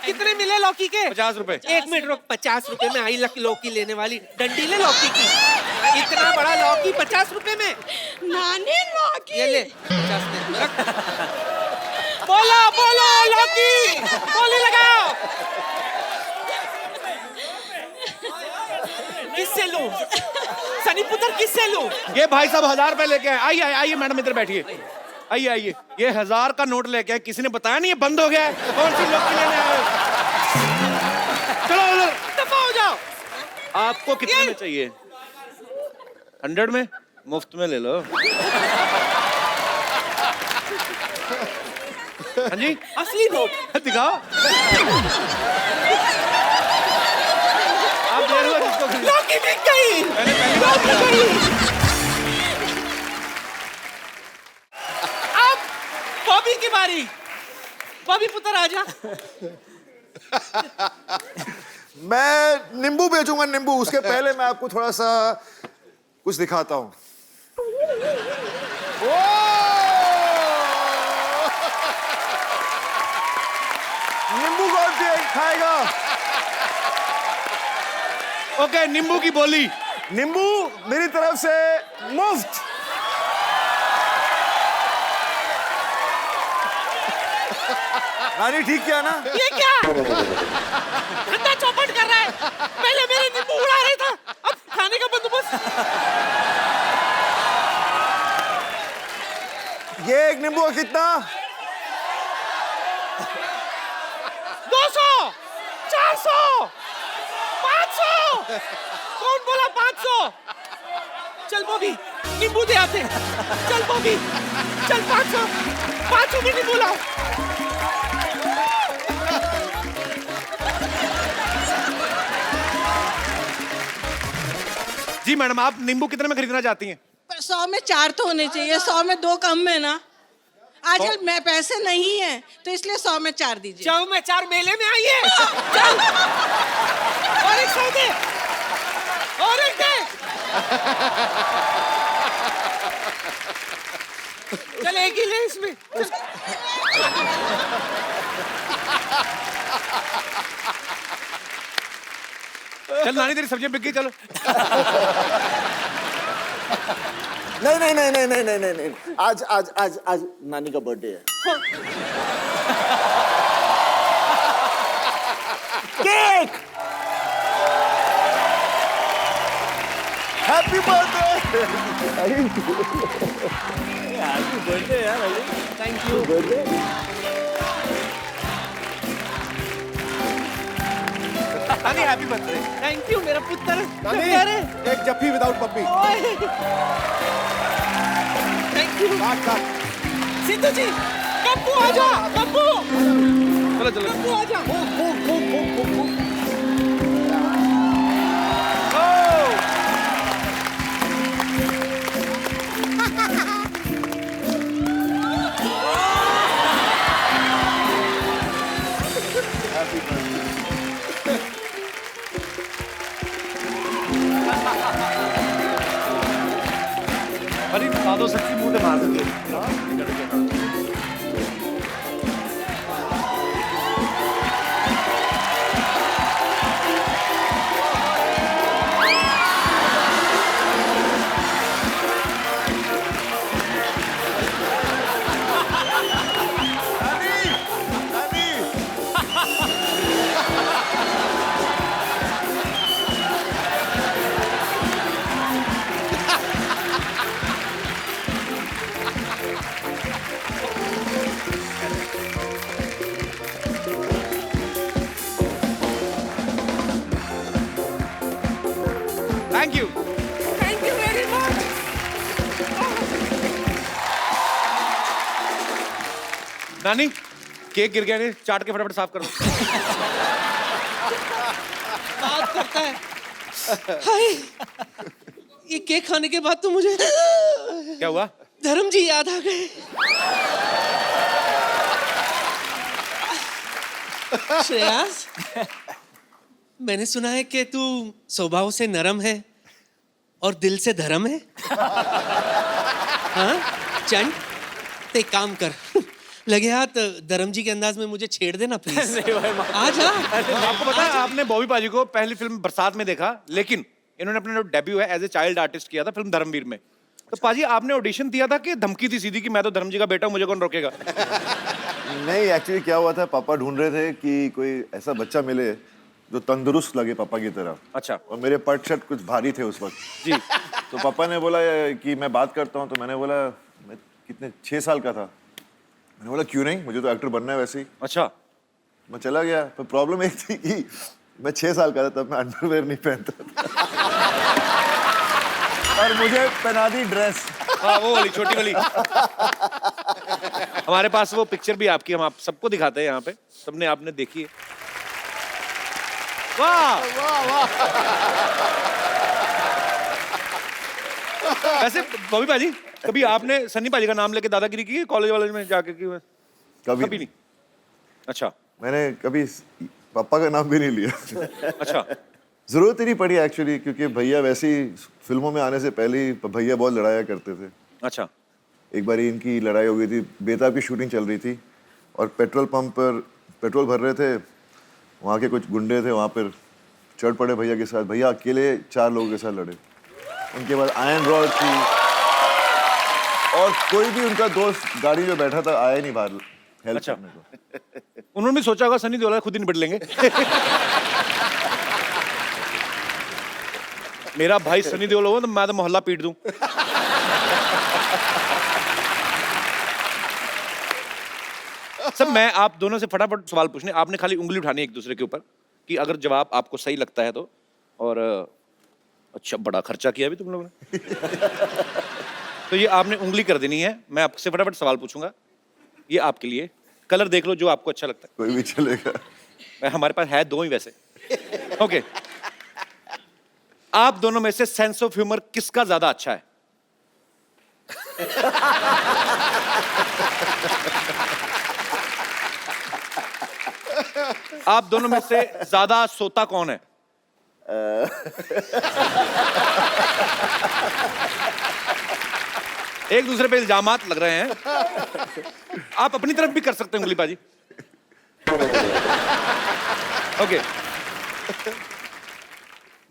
कितने मिले लौकी के? 50 रुपए। 1 मिनट रुक, 50 रुपए में आई लौकी लेने वाली डंडी ले लौकी की। इतना बड़ा लौकी 50 रुपए में? नानी लौकी। ये ले 50 में रख। बोलो बोलो लौकी, बोली लगाओ। किससे लूं? सनी पुत्र किससे लूं? ये भाई साहब 1000 रुपए लेके आए। आइए आइए मैडम इधर बैठिए। आइए आइए, ये 1000 का नोट लेके आए। किसी ने बताया नहीं ये बंद हो गया है? कौन सी लौकी लेने आए हो? चलो उधर दफा हो जाओ। आपको कितने में चाहिए? 100 में? मुफ्त में ले लो। हाँ जी, असली नोट दिखाओ। आप दे रहे हो जिसको खरीद- लौकी बिक गई। मैंने पहली बार लौकी गई। अब बॉबी की बारी। बॉबी पुत्र आजा। मैं नींबू बेचूंगा, नींबू। उसके पहले मैं आपको थोड़ा सा कुछ दिखाता हूं। नींबू कौन सी खाएगा? ओके, नींबू की बोली। नींबू मेरी तरफ से मुफ्त। नानी ठीक किया ना? ये क्या धंधा चौपट कर रहा है? पहले मेरे नींबू उड़ा रहा था, अब खाने का बंदोबस्त। ये एक नींबू का कितना? 200, 400, 500। कौन बोला 500? चल बॉबी नींबू दे आते। चल बॉबी चल, 500 में नींबू लाओ। जी मैडम, आप नींबू कितने में खरीदना चाहती हैं? 100 में 4 तो होने चाहिए, 100 में 2 कम है ना। आजकल मैं पैसे नहीं है तो इसलिए 100 में 4 दीजिए। 100 में 4 मेले में आइए। चल। और एक 100 दे। और एक दे। चल एक ही ले इसमें। चल नानी, तेरी सब्जियां बिक गई, चलो। नहीं नहीं नहीं नहीं नहीं नहीं नहीं नहीं, आज आज आज आज नानी का बर्थडे है। Cake. Happy birthday. Happy birthday यार अली। Thank you. नानी हैप्पी बर्थडे। थैंक यू मेरा पुत्र। नानी, प्यारे। एक जफ्फी विदाउट पप्पी। Thank you. काट काट। सिद्धू जी, कप्पू आजा, कप्पू। चलो चलो। कप्पू आजा। अरे बता दो, सच्ची मुंह पे मार देंगे। Thank you. Thank you very much. नानी, केक गिर गया है, चाट के फटाफट साफ कर दो। बात करता है। हाय, ये केक खाने के बाद तो मुझे क्या हुआ? धर्म जी याद आ गए। श्रेयास, मैंने सुना है कि तू स्वभाव से नरम है और दिल से धर्म है। हाँ चंद, ते काम कर, लगे हाथ धर्म जी के अंदाज में मुझे छेड़ देना प्लीज। आ जा। आपको पता है, आपने बॉबी पाजी को पहली फिल्म बरसात में देखा, लेकिन इन्होंने अपना जो डेब्यू है एज ए चाइल्ड आर्टिस्ट किया था फिल्म धर्मवीर में। तो पाजी, आपने ऑडिशन दिया था कि धमकी थी सीधी कि मैं तो धर्म जी का बेटा हूं, मुझे कौन रोकेगा? नहीं, एक्चुअली क्या हुआ था, पापा ढूंढ रहे थे कि कोई ऐसा बच्चा मिले जो तंदुरुस्त लगे पापा की तरह। अच्छा। और मेरे पट शर्ट कुछ भारी थे उस वक्त जी। तो पापा ने बोला कि मैं बात करता हूँ। तो मैंने बोला, मैं कितने 6 साल का था। मैंने बोला क्यों नहीं, मुझे तो एक्टर बनना है वैसे ही। अच्छा। मैं चला गया। पर प्रॉब्लम एक थी कि मैं 6 साल का था, तब मैं अंडरवेयर नहीं पहनता था। और मुझे पहना दी ड्रेस। हाँ, वो वाली छोटी वाली। हमारे पास वो पिक्चर भी आपकी, हम आप सबको दिखाते हैं यहाँ पे, सबने आपने देखी है। वाह वाह वाह। वैसे बॉबी पाजी, कभी आपने सन्नी पाजी का नाम लेके दादागिरी की है कॉलेज वाले में जाके की? कभी नहीं। अच्छा। मैंने कभी पापा का नाम भी नहीं लिया। अच्छा। जरूरत ही नहीं पड़ी एक्चुअली, क्योंकि भैया वैसे ही फिल्मों में आने से पहले ही भैया बहुत लड़ाया करते थे। अच्छा। एक बार इनकी लड़ाई हो गई थी, बेताब की शूटिंग चल रही थी और पेट्रोल पंप पर पेट्रोल भर रहे थे। वहाँ के कुछ गुंडे थे, वहाँ पर चढ़ पड़े भैया के साथ। भैया अकेले 4 लोगों के साथ लड़े। उनके बाद आयरन रॉड थी और कोई भी उनका दोस्त गाड़ी में बैठा था आया नहीं बाहर हेल्प अच्छा। करने को। उन्होंने भी सोचा होगा सनी देओल खुद ही निपट लेंगे। मेरा भाई सनी देओल हो तो मैं तो मोहल्ला पीट दूं। सब मैं आप दोनों से फटाफट सवाल पूछने, आपने खाली उंगली उठानी है एक दूसरे के ऊपर कि अगर जवाब आपको सही लगता है तो। और अच्छा, बड़ा खर्चा किया भी तुम लोगों ने। तो ये आपने उंगली कर देनी है। मैं आपसे फटाफट सवाल पूछूंगा, ये आपके लिए। कलर देख लो जो आपको अच्छा लगता है। कोई भी चलेगा। हमारे पास है 2 ही वैसे। ओके। आप दोनों में से सेंस ऑफ ह्यूमर किसका ज्यादा अच्छा है? आप दोनों में से ज्यादा सोता कौन है? एक दूसरे पे इल्जामात लग रहे हैं। आप अपनी तरफ भी कर सकते हैं उंगली बाजी। ओके।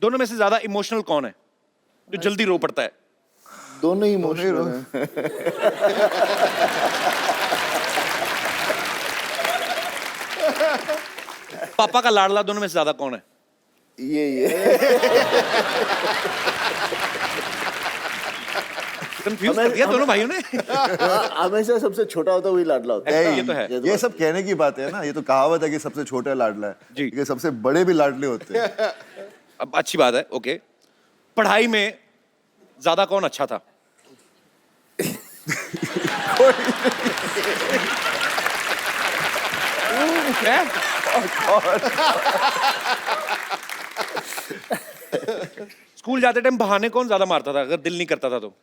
दोनों में से ज्यादा इमोशनल कौन है, जो जल्दी रो पड़ता है? दोनों ही इमोशनल हैं। पापा का लाडला दोनों में से ज्यादा कौन है? ये कंफ्यूज कर दिया दोनों भाइयों ने। हमेशा सबसे छोटा होता है वही लाडला होता है। ये तो है। ये सब कहने की बात है ना, ये तो कहावत है कि सबसे छोटा लाडला है जी। ये सबसे बड़े भी लाडले होते हैं। अब अच्छी बात है। ओके, पढ़ाई में ज्यादा कौन अच्छा था? स्कूल जाते टाइम बहाने कौन ज्यादा मारता था, अगर दिल नहीं करता था तो?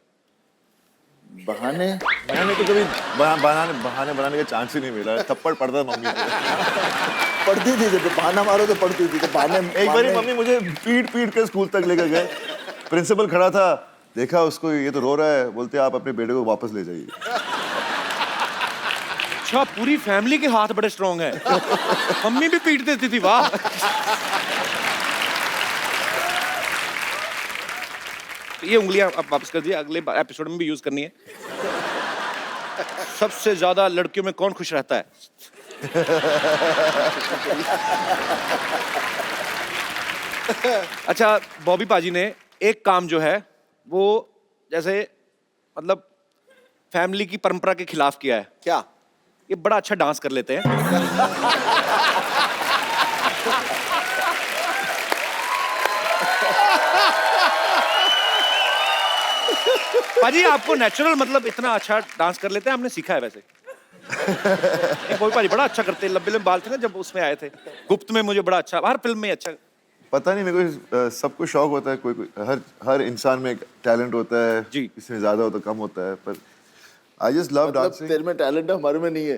बहाने मैंने तो कभी बहाने बनाने का चांस ही नहीं मिला। थप्पड़ पड़ता मम्मी को। पढ़ती थी, जब बहाना मारो तो पढ़ती थी। तो बहाने एक बार मम्मी मुझे पीट के स्कूल तक लेकर गए। प्रिंसिपल खड़ा था, देखा उसको, ये तो रो रहा है, बोलते आप अपने बेटे को वापस ले जाइए। अच्छा, पूरी फैमिली के हाथ बड़े स्ट्रॉन्ग हैं। मम्मी भी पीट देती थी, वाह। ये उंगलियां आप वापस कर दिए, अगले एपिसोड में भी यूज करनी है। सबसे ज्यादा लड़कियों में कौन खुश रहता है? अच्छा, बॉबी पाजी ने एक काम जो है वो जैसे मतलब फैमिली की परंपरा के खिलाफ किया है। क्या? ये बड़ा अच्छा डांस कर लेते हैं। पाजी, आपको नेचुरल मतलब इतना अच्छा डांस कर लेते हैं, हमने सीखा है वैसे। कोई पाजी बड़ा अच्छा करते हैं, लंबे लंबे बाल थे ना जब उसमें आए थे गुप्त में, मुझे बड़ा अच्छा, हर फिल्म में अच्छा। पता नहीं, मेरे को सबको शौक होता है, कोई हर इंसान में एक टैलेंट होता है जी। इसमें ज्यादा होता कम होता है, पर आई जस्ट लव डांसिंग। तेरे में टैलेंट है, हमारे में नहीं है।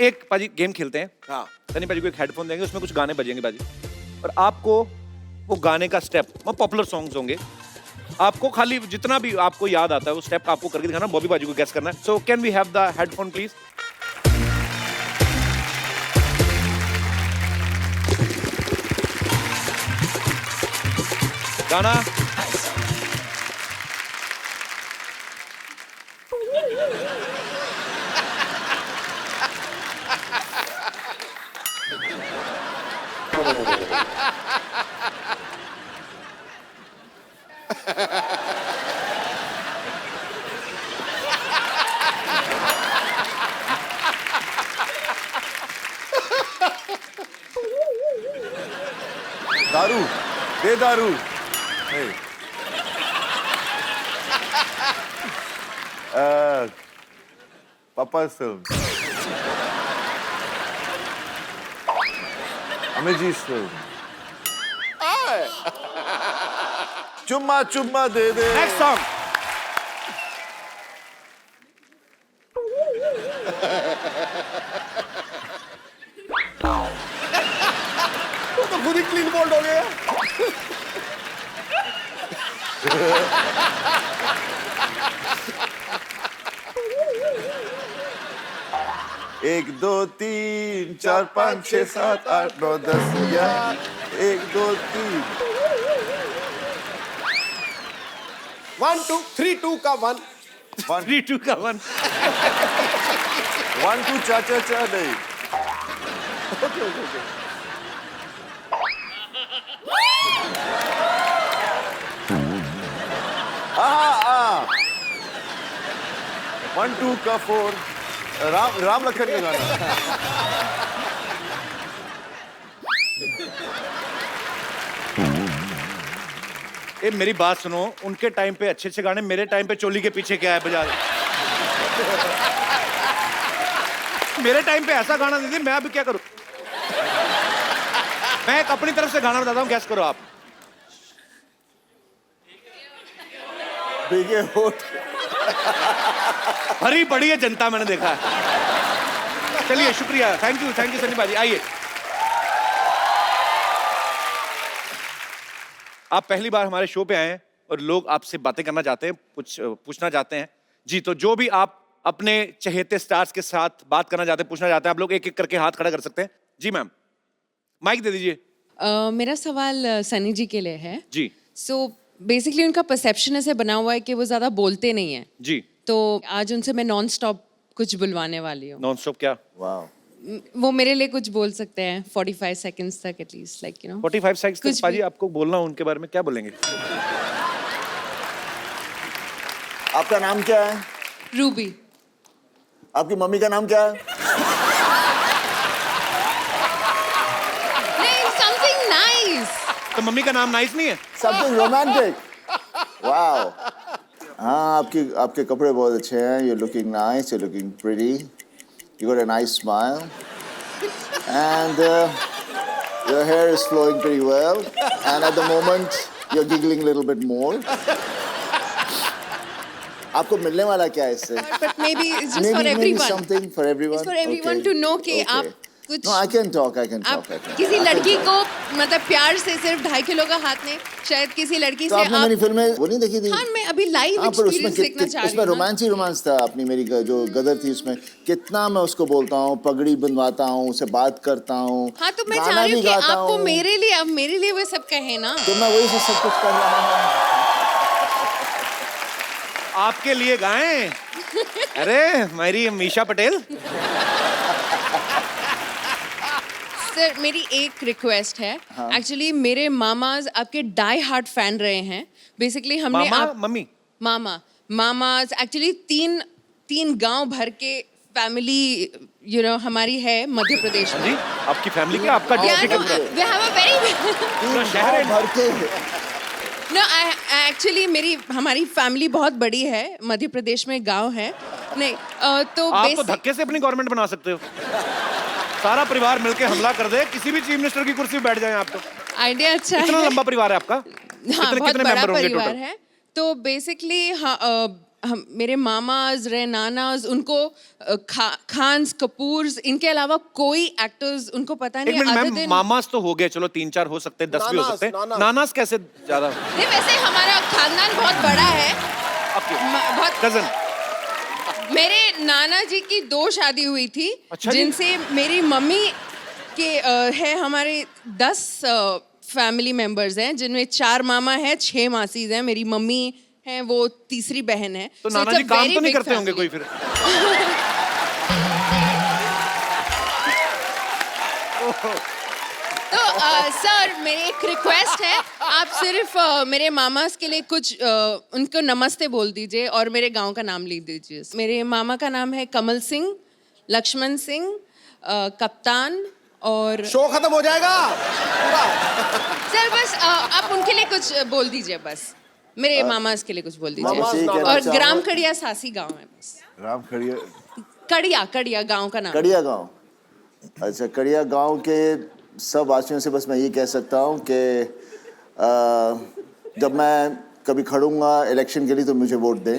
एक पाजी गेम खेलते हैं। हाँ। सनी पाजी को एक हेडफोन देंगे, उसमें कुछ गाने बजेंगे पाजी, और आपको वो गाने का स्टेप, वो पॉपुलर सॉन्ग्स होंगे, आपको खाली जितना भी आपको याद आता है वो स्टेप आपको करके दिखाना, बॉबी पाजी को गेस करना है। So can we have the headphone please? गाना दारू दे, दारू। Hey. Papa's film. Amij's film. चुम्मा चुम्मा दे दे। Next song. वो तो खुद ही क्लीन बोल्ड हो गया। एक दो तीन चार पाँच छः सात आठ नौ 10 11 एक दो तीन 1 2 3 2 का 1 3 2 का 1। 1 2 चा चा चा नहीं। आ 1 2 का 4 राम लखन का गाना। ए मेरी बात सुनो, उनके टाइम पे अच्छे अच्छे गाने, मेरे टाइम पे चोली के पीछे क्या है बजा। मेरे टाइम पे ऐसा गाना दीदी, मैं अभी क्या करूं? मैं एक अपनी तरफ से गाना बताता हूं, गैस करो आप। भीगे होठ। भरी पड़ी है जनता, मैंने देखा है। चलिए शुक्रिया, थैंक यू सनी भाजी। आइए, आप पहली बार हमारे शो पे आए हैं और लोग आपसे बातें करना चाहते हैं, कुछ पूछना चाहते हैं जी। तो जो भी आप अपने चहेते स्टार्स के साथ बात करना चाहते हैं, पूछना चाहते हैं, आप लोग एक एक करके हाथ खड़ा कर सकते हैं। जी मैम, माइक दे दीजिए। मेरा सवाल सनी जी के लिए है जी। सो बेसिकली उनका परसेप्शन ऐसे बना हुआ है कि वो ज्यादा बोलते नहीं है, जी। तो आज उनसे मैं नॉन स्टॉप कुछ बुलवाने वाली हूँ। नॉन स्टॉप क्या? वाह। वो मेरे लिए कुछ बोल सकते हैं 45 सेकंड्स तक at least, like you know. 45 seconds कुछ तक पाजी आपको बोलना हो उनके बारे में, क्या बोलेंगे? आपका नाम क्या है? रूबी। आपकी मम्मी का नाम क्या है? नहीं, समथिंग नाइस। तो मम्मी का नाम नाइस नहीं है? Something romantic. वाओ। हाँ, आपके कपड़े बहुत अच्छे हैं। You're looking nice, you're looking pretty. You got a nice smile. And your hair is flowing pretty well. And at the moment, you're giggling a little bit more. आपको मिलने वाला क्या है इससे? But maybe it's just for Maybe everyone. something for everyone. It's for everyone Okay. to know कि Okay. आप कुछ No, I can talk. आप किसी लड़की को मतलब प्यार से सिर्फ 2.5 किलो का हाथ नहीं, शायद किसी लड़की तो से आपने मेरी फिल्म में वो नहीं देखी थी? हाँ, मैं अभी लाइव हाँ, पर उसमें एक्सपीरियंस देखना चाह रही उसमें हूँ ना। रोमांस था। अपनी मेरी जो गदर थी उसमें कितना मैं उसको बोलता हूँ, पगड़ी बंधवाता हूँ, उसे बात करता हूँ। हाँ, तो मैं गाना चाह रही हूँ भी कि गाता आपको हूँ। मेरे लिए वो सब कहे ना। तो मैं वही से सब कुछ कर रहा हूँ। आपके लिए गाएं? अरे मेरी मीशा पटेल। सर, मेरी एक रिक्वेस्ट है। एक्चुअली मेरे मामाज आपके डाई हार्ट फैन रहे हैं। बेसिकली हमने मम्मी मामाज एक्चुअली तीन गांव भर के फैमिली यू नो हमारी है मध्य प्रदेश में। जी, आपकी फैमिली क्या? आपका डिस्ट्रिक्ट है पूरा? We have a very पूरा शहर है? भर के No, एक्चुअली हमारी फैमिली बहुत बड़ी है, मध्य प्रदेश में गांव है। नहीं तो आप तो धक्के से अपनी गवर्नमेंट बना सकते हो। सारा परिवार मिलके हमला कर दे, किसी भी चीफ मिनिस्टर की कुर्सी पे बैठ जाए आप तो। आइडिया अच्छा कितना है। लंबा परिवार है आपका? हाँ, कितने बहुत बड़ा मेंबर होंगे परिवार टोटल? है। तो बेसिकली मेरे मामाज रहे, नानाज, उनको खान्स, कपूर्स, इनके अलावा कोई एक्टर्स उनको पता एक नहीं। Minute other ma'am, than- mama's तो हो गए, चलो 3-4 हो सकते हैं, 10 भी हो सकते हैं। नानास कैसे ज्यादा? नहीं, वैसे हमारा खानदान बहुत बड़ा है। बहुत कजन? मेरे नाना जी की 2 शादी हुई थी। अच्छा जी? जिनसे मेरी मम्मी के है हमारे 10 फैमिली मेंबर्स हैं, जिनमें 4 मामा हैं, 6 मासीज हैं। मेरी मम्मी है वो तीसरी बहन है। तो So नाना it's a जी काम very तो नहीं big करते होंगे family. कोई फिर? तो सर, मेरी एक रिक्वेस्ट है, आप सिर्फ मेरे मामास के लिए कुछ उनको नमस्ते बोल दीजिए और मेरे गांव का नाम लिख दीजिए। मेरे मामा का नाम है कमल सिंह, लक्ष्मण सिंह, कप्तान और शो खत्म हो जाएगा। सर बस आप उनके लिए कुछ बोल दीजिए बस। मेरे मामास के लिए कुछ बोल मामास दीजिए। कहना और चाहो- ग्राम कड़िया सासी गांव है बस। राम खड़िया कड़िया गांव का नाम। कड़िया गांव। अच्छा, कड़िया गांव के सब वासियों से बस मैं ये कह सकता हूँ कि जब मैं कभी खड़ूंगा इलेक्शन के लिए तो मुझे वोट दें।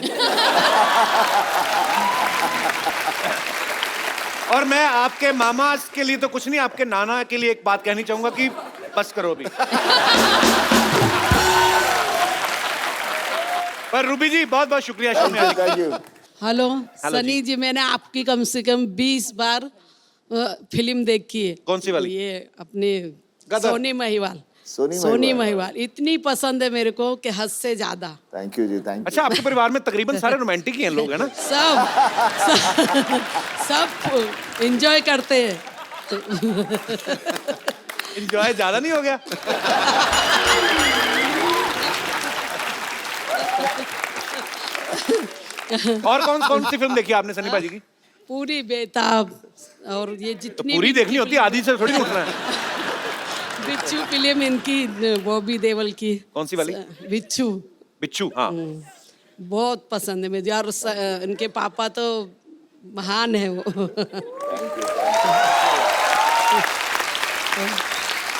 और मैं आपके मामा के लिए तो कुछ नहीं, आपके नाना के लिए एक बात कहनी चाहूंगा कि बस करो अभी। पर रूबी जी बहुत बहुत शुक्रिया शो में आने के लिए। Thank you. Hello hello Sunny ji, मैंने आपकी कम से कम 20 बार फिल्म देखी है। कौन सी वाली? ये अपनी गदर। सोनी महिवाल। सोनी महिवाल इतनी पसंद है मेरे को कि हद से ज्यादा। थैंक यू जी, थैंक यू। अच्छा, आपके परिवार में तकरीबन सारे रोमांटिक ही हैं लोग, है ना? सब एंजॉय करते हैं। एंजॉय ज्यादा नहीं हो गया? और कौन कौन सी फिल्म देखी आपने सनी भाजी की? पूरी बेताब और ये तो जितनी पूरी भी देखनी होती है, आधी से थोड़ी उठना है। बिच्छू फिल्म इनकी, बॉबी देओल की। कौन सी वाली? बिच्छू। बिच्छू, हाँ। बहुत पसंद है मुझे। और इनके पापा तो महान है वो।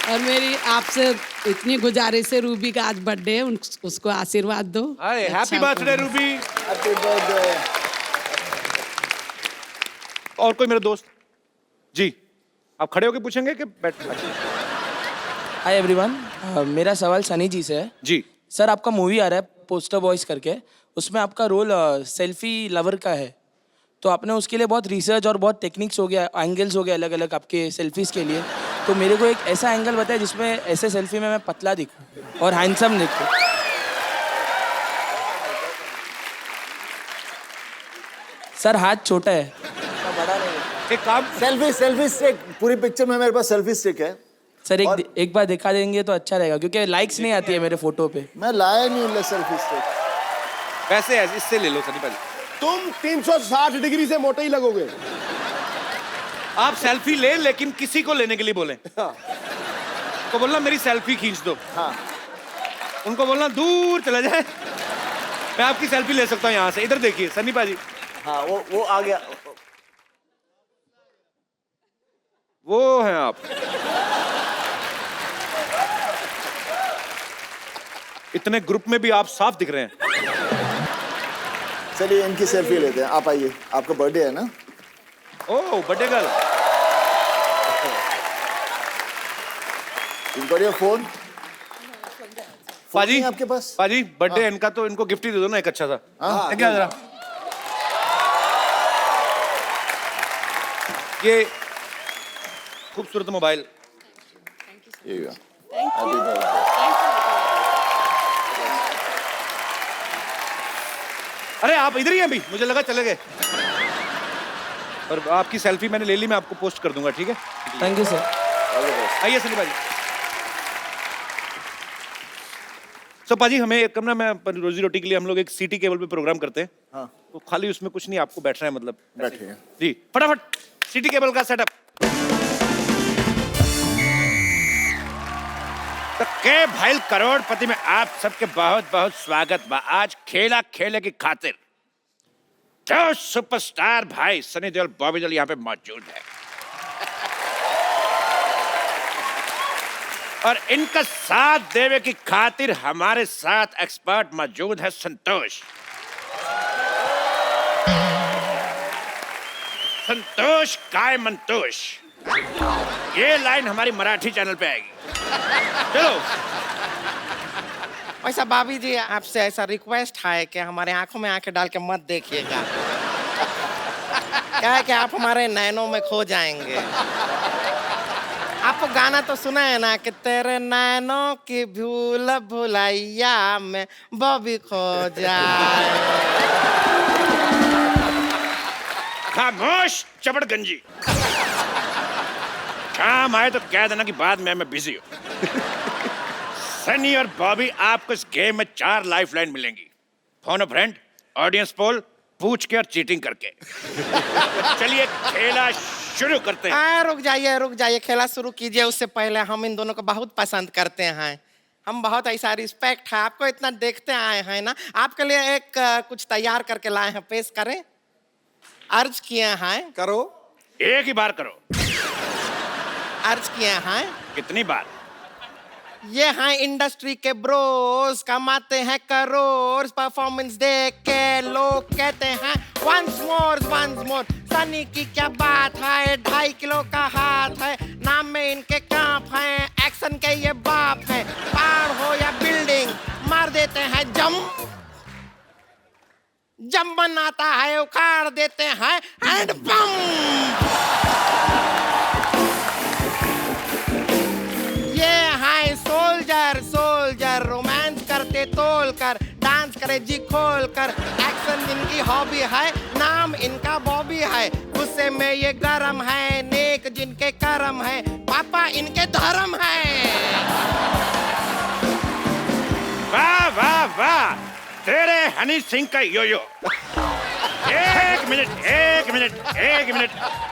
और मेरी आपसे इतनी गुजारिश है, रूबी का आज बर्थडे है, उसको आशीर्वाद दो। अरे हैप्पी अच्छा बर्थडे रूबी। Happy birthday. और कोई मेरे दोस्त? जी, आप खड़े होके पूछेंगे कि बैठ? हाय एवरीवन, मेरा सवाल सनी जी से है। जी सर, आपका मूवी आ रहा है पोस्टर बॉयज करके, उसमें आपका रोल सेल्फी लवर का है, तो आपने उसके लिए बहुत रिसर्च और बहुत टेक्निक्स हो गया, एंगल्स हो गया अलग अलग आपके सेल्फीज के लिए, तो मेरे को एक ऐसा एंगल बताए जिसमें ऐसे सेल्फी में मैं पतला दिखूं और हैंडसम दिखूं। सर हाथ छोटा है, बड़ा नहीं है। एक काम, सेल्फी स्टिक, पूरी पिक्चर में मेरे पास सेल्फी स्टिक है। सर एक बार दिखा देंगे तो अच्छा रहेगा, क्योंकि लाइक्स नहीं आती है मेरे फोटो पे। मैं लाया नहीं हूँ सेल्फी स्टिक। वैसे है, इससे ले लो सनी भाई। तुम 360 डिग्री से मोटे ही लगोगे। आप सेल्फी ले, लेकिन किसी को लेने के लिए बोलें। तो बोलना मेरी सेल्फी खींच दो। हाँ। उनको बोलना दूर चला जाए, मैं आपकी सेल्फी ले सकता हूँ यहाँ से। इधर देखिए सनी भाजी। हाँ, वो आ गया। वो हैं आप। इतने ग्रुप में भी आप साफ दिख रहे हैं। चलिए इनकी सेल्फी लेते हैं, आप आइए, आपका बर्थडे है ना? ओह बर्थडे गर्ल। इनको ये फोन पाजी आपके पास? पाजी बर्थडे इनका, तो इनको गिफ्ट ही दे दो ना एक अच्छा सा। हाँ, क्या जरा ये खूबसूरत मोबाइल। अरे आप इधर ही हैं अभी, मुझे लगा चले गए। और आपकी सेल्फी मैंने ले ली, मैं आपको पोस्ट कर दूंगा, ठीक है? Thank you sir. आइए सनी भाजी। सो पाजी हमें एक कमरा में रोजी रोटी के लिए हम लोग एक सीटी केबल पे प्रोग्राम करते हैं। हाँ। तो खाली उसमें कुछ नहीं, आपको बैठना है, मतलब बैठिए। जी फटाफट सीटी केबल का सेटअप। तो के भाई करोड़पति में आप सबके बहुत बहुत स्वागत बा। आज खेला खेले की खातिर जो सुपरस्टार भाई सनी देओल बॉबी देओल यहाँ पे मौजूद है, और इनका साथ देवे की खातिर हमारे साथ एक्सपर्ट मौजूद है संतोष। संतोष काय मंतोष, ये लाइन हमारी मराठी चैनल पे आएगी। चलो। वैसा भाभी जी, आपसे ऐसा रिक्वेस्ट है कि हमारे आंखों में आंखें डाल के मत देखिएगा, क्या है कि आप हमारे नैनों में खो जाएंगे। आपको गाना तो सुना है ना कि तेरे नैनों की भूल भुलैया में बॉबी खो जाए। खामोश चपड़गंजी। काम आए तो कह देना कि बाद में मैं बिजी हूँ। सनी और बॉबी आपको इस गेम में 4 लाइफलाइन मिलेंगी। फोन अ फ्रेंड, ऑडियंस पोल, पूछ के और चीटिंग करके। चलिए खेला शुरू करते हैं। रुक जाइए, खेला शुरू कीजिए। उससे पहले हम इन दोनों को बहुत पसंद करते हैं, हम बहुत ऐसा रिस्पेक्ट है, आपको इतना देखते आए हैं ना, आपके लिए एक कुछ तैयार करके लाए हैं, पेश करें। अर्ज किए हैं। करो। एक ही बार करो। अर्ज किए हैं। कितनी बार? ये हैं इंडस्ट्री के ब्रोस, कमाते हैं करोड़, परफॉर्मेंस देख के लोग कहते हैं वंस मोर। सनी की क्या बात है, 2.5 किलो का हाथ है, नाम में इनके कांप हैं, एक्शन के ये बाप है। पहाड़ हो या बिल्डिंग मार देते हैं जम बनाता है उखाड़ देते हैं एंड बम। ये है सोल्जर, रोमांस करते तोल कर, डांस करे जी खोल कर, एक्शन जिनकी हॉबी है, नाम इनका बॉबी है, गुस्से में ये गरम है, नेक जिनके करम है, पापा इनके धर्म है। वाह वाह वाह, तेरे हनी सिंह का योयो। एक मिनट,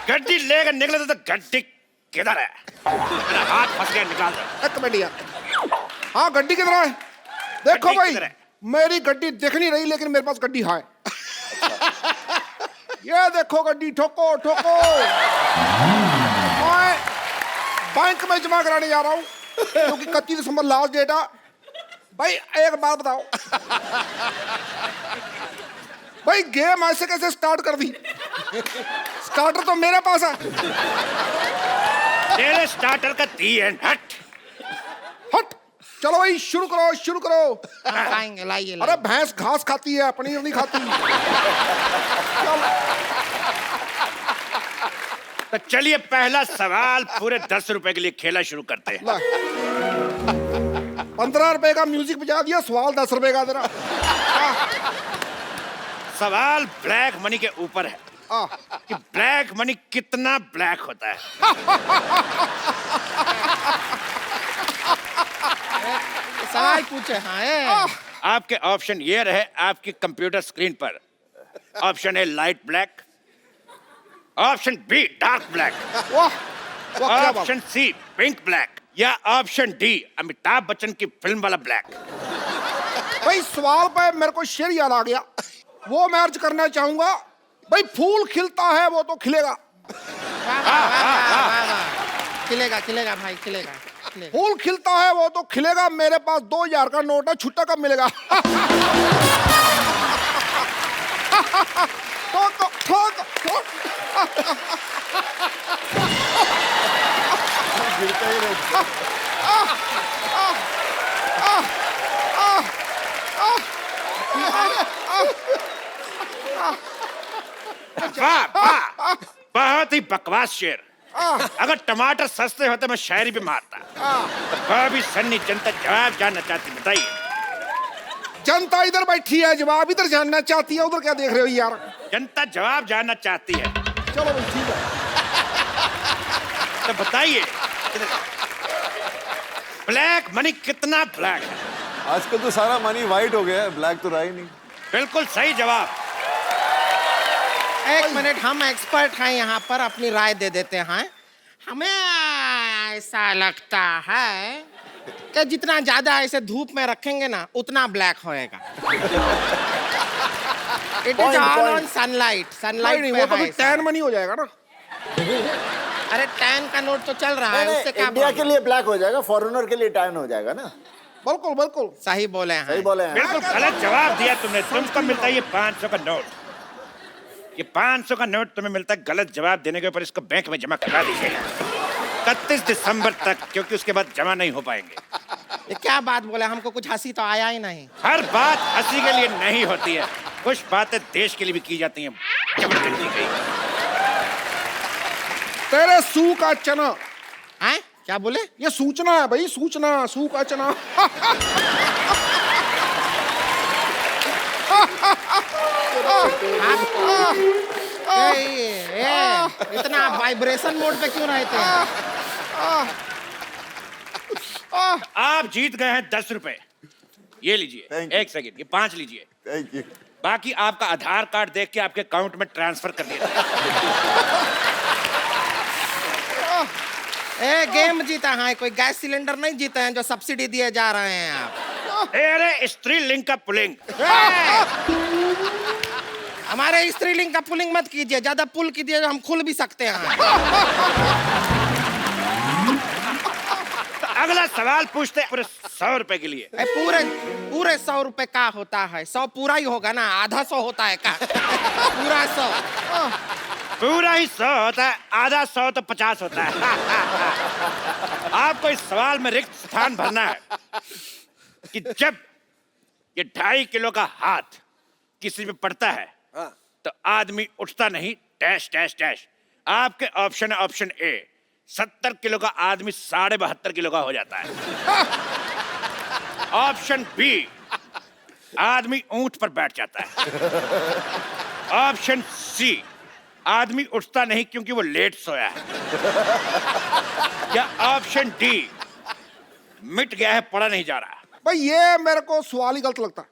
गड्डी लेकर निकले तो गड्डी किधर है? मेरा हाथ फंस गया, निकाल दो। एक बढ़िया। हाँ, गड्डी किधर है? देखो भाई, मेरी गड्डी दिख नहीं रही, लेकिन मेरे पास गड्डी है। ये देखो गड्डी ठोको ठोको। मैं बैंक में जमा कराने जा रहा हूँ क्योंकि 31 दिसंबर लास्ट डेट है। भाई एक बात बताओ, भाई गेम ऐसे कैसे स्टार्ट कर दी? स्टार्टर तो मेरे पास है। तेरे स्टार्टर का दी एंड हट। हट, चलो भाई शुरू करो शुरू करो। खाएंगे, लाइए अरे भैंस घास खाती है, पनीर नहीं खाती। तो चलिए पहला सवाल पूरे 10 रुपए के लिए खेला शुरू करते हैं। 15 रुपए का म्यूजिक बजा दिया, सवाल 10 रुपए का तेरा। सवाल ब्लैक मनी के ऊपर है कि ब्लैक मनी कितना ब्लैक होता है। सवाल पूछे। हाँ आपके ऑप्शन ये रहे आपकी कंप्यूटर स्क्रीन पर। Option A light black, option B dark black, option C pink black या ऑप्शन डी अमिताभ बच्चन की फिल्म वाला ब्लैक। भाई सवाल पे मेरे को शेर याद आ गया, वो मैं अर्ज करना चाहूंगा। भाई फूल खिलता है वो तो खिलेगा। खिलेगा खिलेगा भाई खिलेगा। फूल खिलता है वो तो खिलेगा। मेरे पास 2000 का नोट है, छुट्टा कब मिलेगा? गिरता ही रहता। वाह वाह, बहुत ही बकवास शेर। अगर टमाटर सस्ते होते मैं शायरी भी मारता। तो बॉबी सन्नी जनता जवाब जानना चाहती, बताइए। जनता इधर बैठी है, जवाब इधर जानना चाहती है। उधर क्या देख रहे हो यार? जनता जवाब जानना चाहती है। चलो भाई ठीक है, तो बताइए ब्लैक मनी कितना ब्लैक है? आजकल तो सारा मनी वाइट हो गया है, ब्लैक तो रहा ही नहीं। बिल्कुल सही जवाब। एक मिनट, हम एक्सपर्ट हैं यहाँ पर, अपनी राय दे देते हैं। हमें ऐसा लगता है कि जितना ज्यादा ऐसे धूप में रखेंगे ना उतना ब्लैक होएगा। It is all on sunlight. Sunlight नहीं, वो तो फिर टैन मनी हो जाएगा ना। अरे टैन का नोट तो चल रहा है, उससे क्या इंडिया के लिए ब्लैक हो जाएगा, फॉरेनर के लिए टैन हो जाएगा ना। बिल्कुल बिल्कुल सही बोले हैं। सही बोले हैं। बिल्कुल गलत जवाब दिया तुमने। तुमको मिलता है ये 500 का नोट। ये 500 का नोट तुम्हें मिलता है गलत जवाब देने के ऊपर। इसको बैंक में जमा करा दीजिएगा 31 दिसंबर तक, क्योंकि उसके बाद जमा नहीं हो पाएंगे। ये क्या बात बोले? हमको कुछ हंसी तो आया ही नहीं। हर बात हंसी के लिए नहीं होती है, कुछ बातें देश के लिए भी की जाती हैं। जबरदस्ती गई। तेरे सू का चना हैं? क्या बोले? ये सूचना है भाई, सूचना। सू का चना। इतना वाइब्रेशन मोड पे क्यों रहते हैं? आप जीत गए हैं 10 रुपए। ये लीजिए। एक सेकंड, ये 5 लीजिए। Thank you. बाकी आपका आधार कार्ड देख के आपके अकाउंट में ट्रांसफर कर दिया। गेम जीता है, कोई गैस सिलेंडर नहीं जीते हैं जो सब्सिडी दिए जा रहे हैं आप। अरे स्त्रीलिंग का पुलिंग। हमारे स्त्रीलिंग का पुलिंग मत कीजिए, ज्यादा पुल कीजिए हम खुल भी सकते हैं। अगला सवाल पूछते हैं पूरे 100 रुपए के लिए। पूरे 100 रुपए का होता है? 100 पूरा ही होगा ना, आधा 100 होता है का? पूरा 100। पूरा ही 100 होता है, आधा 100 तो 50 होता है। आपको इस सवाल में रिक्त स्थान भरना है कि जब ये 2.5 किलो का हाथ किसी पे पड़ता है तो आदमी उठता नहीं, डैश डैश डैश। आपके ऑप्शन है ऑप्शन ए, 70 किलो का आदमी 72.5 किलो का हो जाता है। ऑप्शन बी, आदमी ऊंट पर बैठ जाता है। ऑप्शन सी, आदमी उठता नहीं क्योंकि वो लेट सोया है। या ऑप्शन डी, मिट गया है, पड़ा नहीं जा रहा। भाई ये मेरे को सवाल ही गलत लगता है।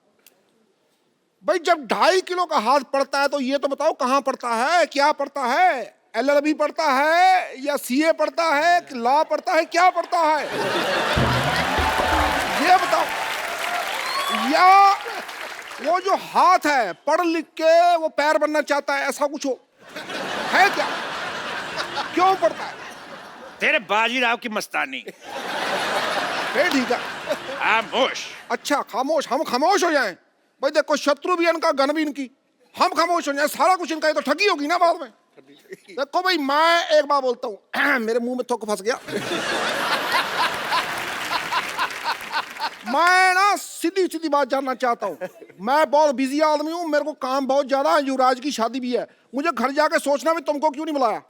भाई जब 2.5 किलो का हाथ पड़ता है तो ये तो बताओ कहाँ पड़ता है, क्या पड़ता है? LLB पड़ता है या CA पड़ता है, लॉ पड़ता है, क्या पड़ता है? ये बताओ। या वो जो हाथ है पढ़ लिख के वो पैर बनना चाहता है, ऐसा कुछ हो? है क्या? क्यों पड़ता है? तेरे बाजीराव की मस्तानी। फिर ठीक है। खामोश। अच्छा खामोश, हम खामोश हो जाएं? भाई देखो, शत्रु भी इनका, गन भी इनकी, हम खामोश हो जाएं, सारा कुछ इनका, ये तो ठगी होगी ना बाद में। देखो भाई, मैं एक बात बोलता हूँ, मेरे मुंह में थोक फंस गया। मैं ना सीधी सीधी बात जानना चाहता हूँ। मैं बहुत बिजी आदमी हूँ, मेरे को काम बहुत ज्यादा है, युवराज की शादी भी है, मुझे घर जाके सोचना भी तुमको क्यों नहीं बुलाया।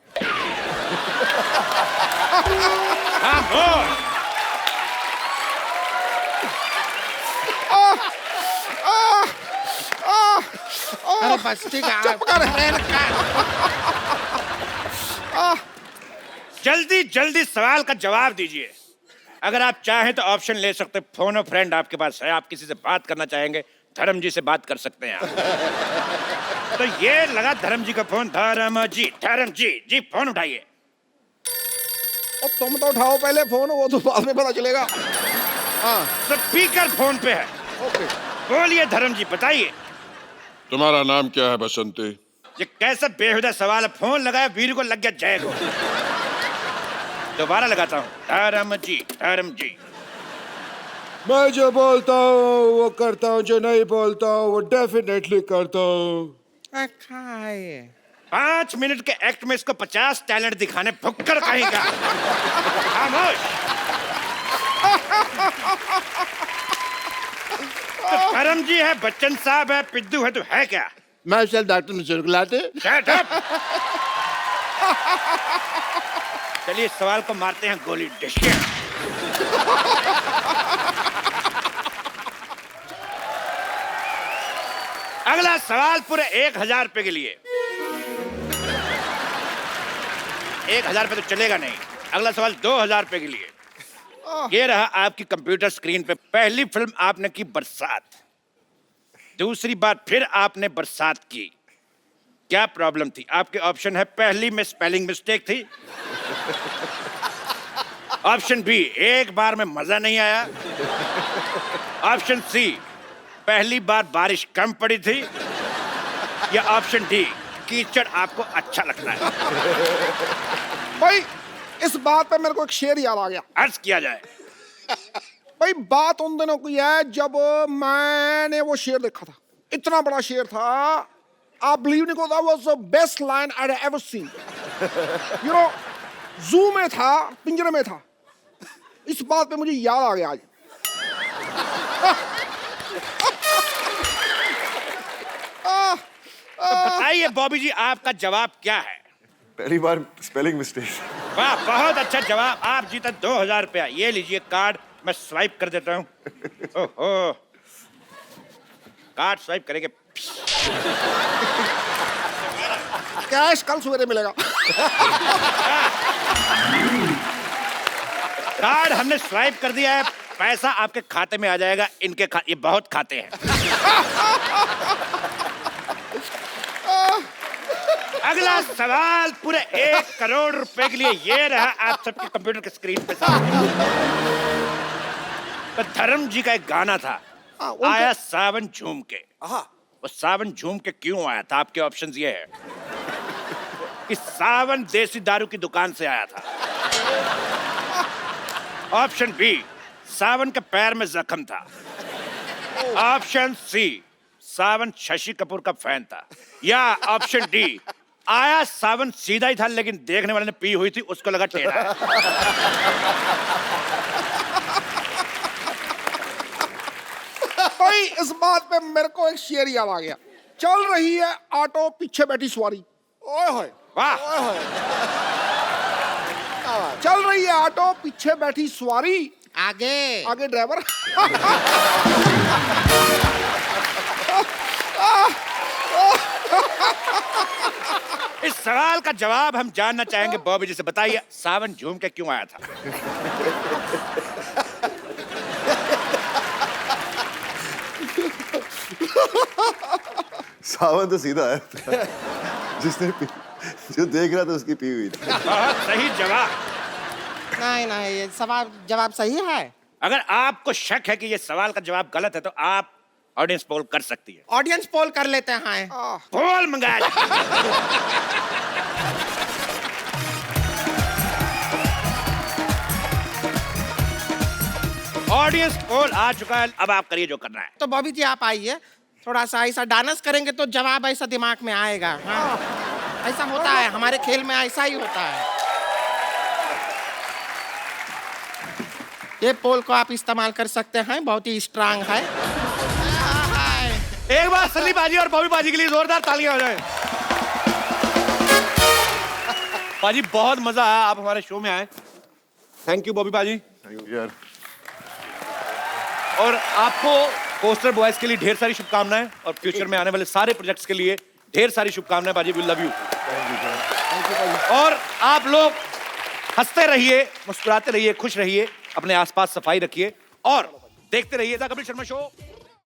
अरे बस ठीक है। चुप कर। जल्दी जल्दी सवाल का जवाब दीजिए। अगर आप चाहें तो ऑप्शन ले सकते हैं, फोन और फ्रेंड आपके पास है, आप किसी से बात करना चाहेंगे, धर्म जी से बात कर सकते हैं आप। तो ये लगा धर्म जी का फोन। धर्म जी फोन उठाइए। और तुम तो उठाओ पहले फोन, वो तो बाद में पता चलेगा। हाँ, स्पीकर फोन पे है। ओके, बोलिए धर्म जी, बताइए। तुम्हारा नाम क्या है बसंती? ये कैसा बेहुदा सवाल है? फोन लगाया, वीर को लग गया जय को। दोबारा लगाता हूँ। धर्म जी। मैं जो बोलता हूँ वो करता हूँ, जो नहीं बोलता हूँ वो डेफिनेटली करता हूँ। 5 मिनट के एक्ट में इसको 50 टैलेंट दिखाने, भुक्कर कहेगा। खामोश। तो धर्म जी है, बच्चन साहब है, पिद्दू है, तो है क्या? मैं चल डॉक्टर मिश्र को लाते। Shut up! चलिए सवाल को मारते हैं गोली। डिशके। अगला सवाल पूरे 1000 रुपए के लिए। 1000 रुपए तो चलेगा नहीं। अगला सवाल 2000 रुपए के लिए। ये रहा आपकी कंप्यूटर स्क्रीन पे। पहली फिल्म आपने की बरसात, दूसरी बार फिर आपने बरसात की। क्या प्रॉब्लम थी? आपके ऑप्शन है, पहली में स्पेलिंग मिस्टेक थी, ऑप्शन बी एक बार में मजा नहीं आया, ऑप्शन सी पहली बार बारिश कम पड़ी थी, या ऑप्शन डी कीचड़ आपको अच्छा लगता है। भाई इस बात पे मेरे को एक शेर याद आ गया। अर्ज किया जाए। भाई बात उन दिनों की है जब मैंने वो शेर देखा था, इतना बड़ा शेर था, आप बिलीव नहीं करो, was the best line I have ever seen. You know, जू में था, पिंजरे में था। इस बात पे मुझे याद आ गया आज। तो बताइए बॉबी जी, आपका जवाब क्या है? पहली बार स्पेलिंग मिस्टेक। वाह, बहुत अच्छा जवाब। आप जीते 2000 रुपया। ये लीजिए कार्ड, मैं स्वाइप कर देता हूँ। ओहो, कार्ड स्वाइप करेंगे। कैश कल सवेरे मिलेगा। कार्ड हमने स्वाइप कर दिया है, पैसा आपके खाते में आ जाएगा। इनके ये बहुत खाते हैं। अगला सवाल पूरे 1 करोड़ रुपए के लिए। ये रहा आप सबके कंप्यूटर के स्क्रीन पे सामने। तो धर्म जी का एक गाना था, आया सावन झूम के। वो सावन झूम के क्यों आया था? आपके ऑप्शंस ये है कि सावन देसी दारू की दुकान से आया था, ऑप्शन बी सावन के पैर में जख्म था, ऑप्शन सी सावन शशि कपूर का फैन था, या ऑप्शन डी आया सावन सीधा ही था लेकिन देखने वाले ने पी हुई थी, उसको लगा टेढ़ा। भाई इस बात पे मेरे को एक शेर याद आ गया। चल रही है ऑटो, पीछे बैठी सवारी। ओए होए, वाह। चल रही है ऑटो, पीछे बैठी सवारी, आगे आगे ड्राइवर। इस सवाल का जवाब हम जानना चाहेंगे बॉबी जी से। बताइए सावन झूम के क्यों आया था? सावन तो सीधा है। जो देख रहा था उसकी पी हुई थी। बहुत सही जवाब। नहीं नहीं, ये सवाल जवाब सही है। अगर आपको शक है कि ये सवाल का जवाब गलत है तो आप ऑडियंस पोल कर सकती है। ऑडियंस पोल कर लेते हैं। पोल मंगाया जाए। ऑडियंस पोल आ चुका है, अब आप करिए जो करना है। तो बॉबी जी आप आइए, थोड़ा सा ऐसा डांस करेंगे तो जवाब ऐसा दिमाग में आएगा। हाँ ऐसा होता है हमारे खेल में, ऐसा ही होता है। ये पोल को आप इस्तेमाल कर सकते हैं, बहुत ही स्ट्रांग है। एक बार सनी पाजी और बॉबी पाजी के लिए जोरदार तालियां हो जाए। पाजी बहुत मजा आया, आप हमारे शो में आए। थैंक यू बॉबी पाजी। यार और आपको पोस्टर बॉयज के लिए ढेर सारी शुभकामनाएं और फ्यूचर में आने वाले सारे प्रोजेक्ट्स के लिए ढेर सारी शुभकामनाएं पाजी। We love you. और आप लोग हंसते रहिए, मुस्कुराते रहिए, खुश रहिए, अपने आसपास सफाई रखिए और देखते रहिए द कपिल शर्मा शो।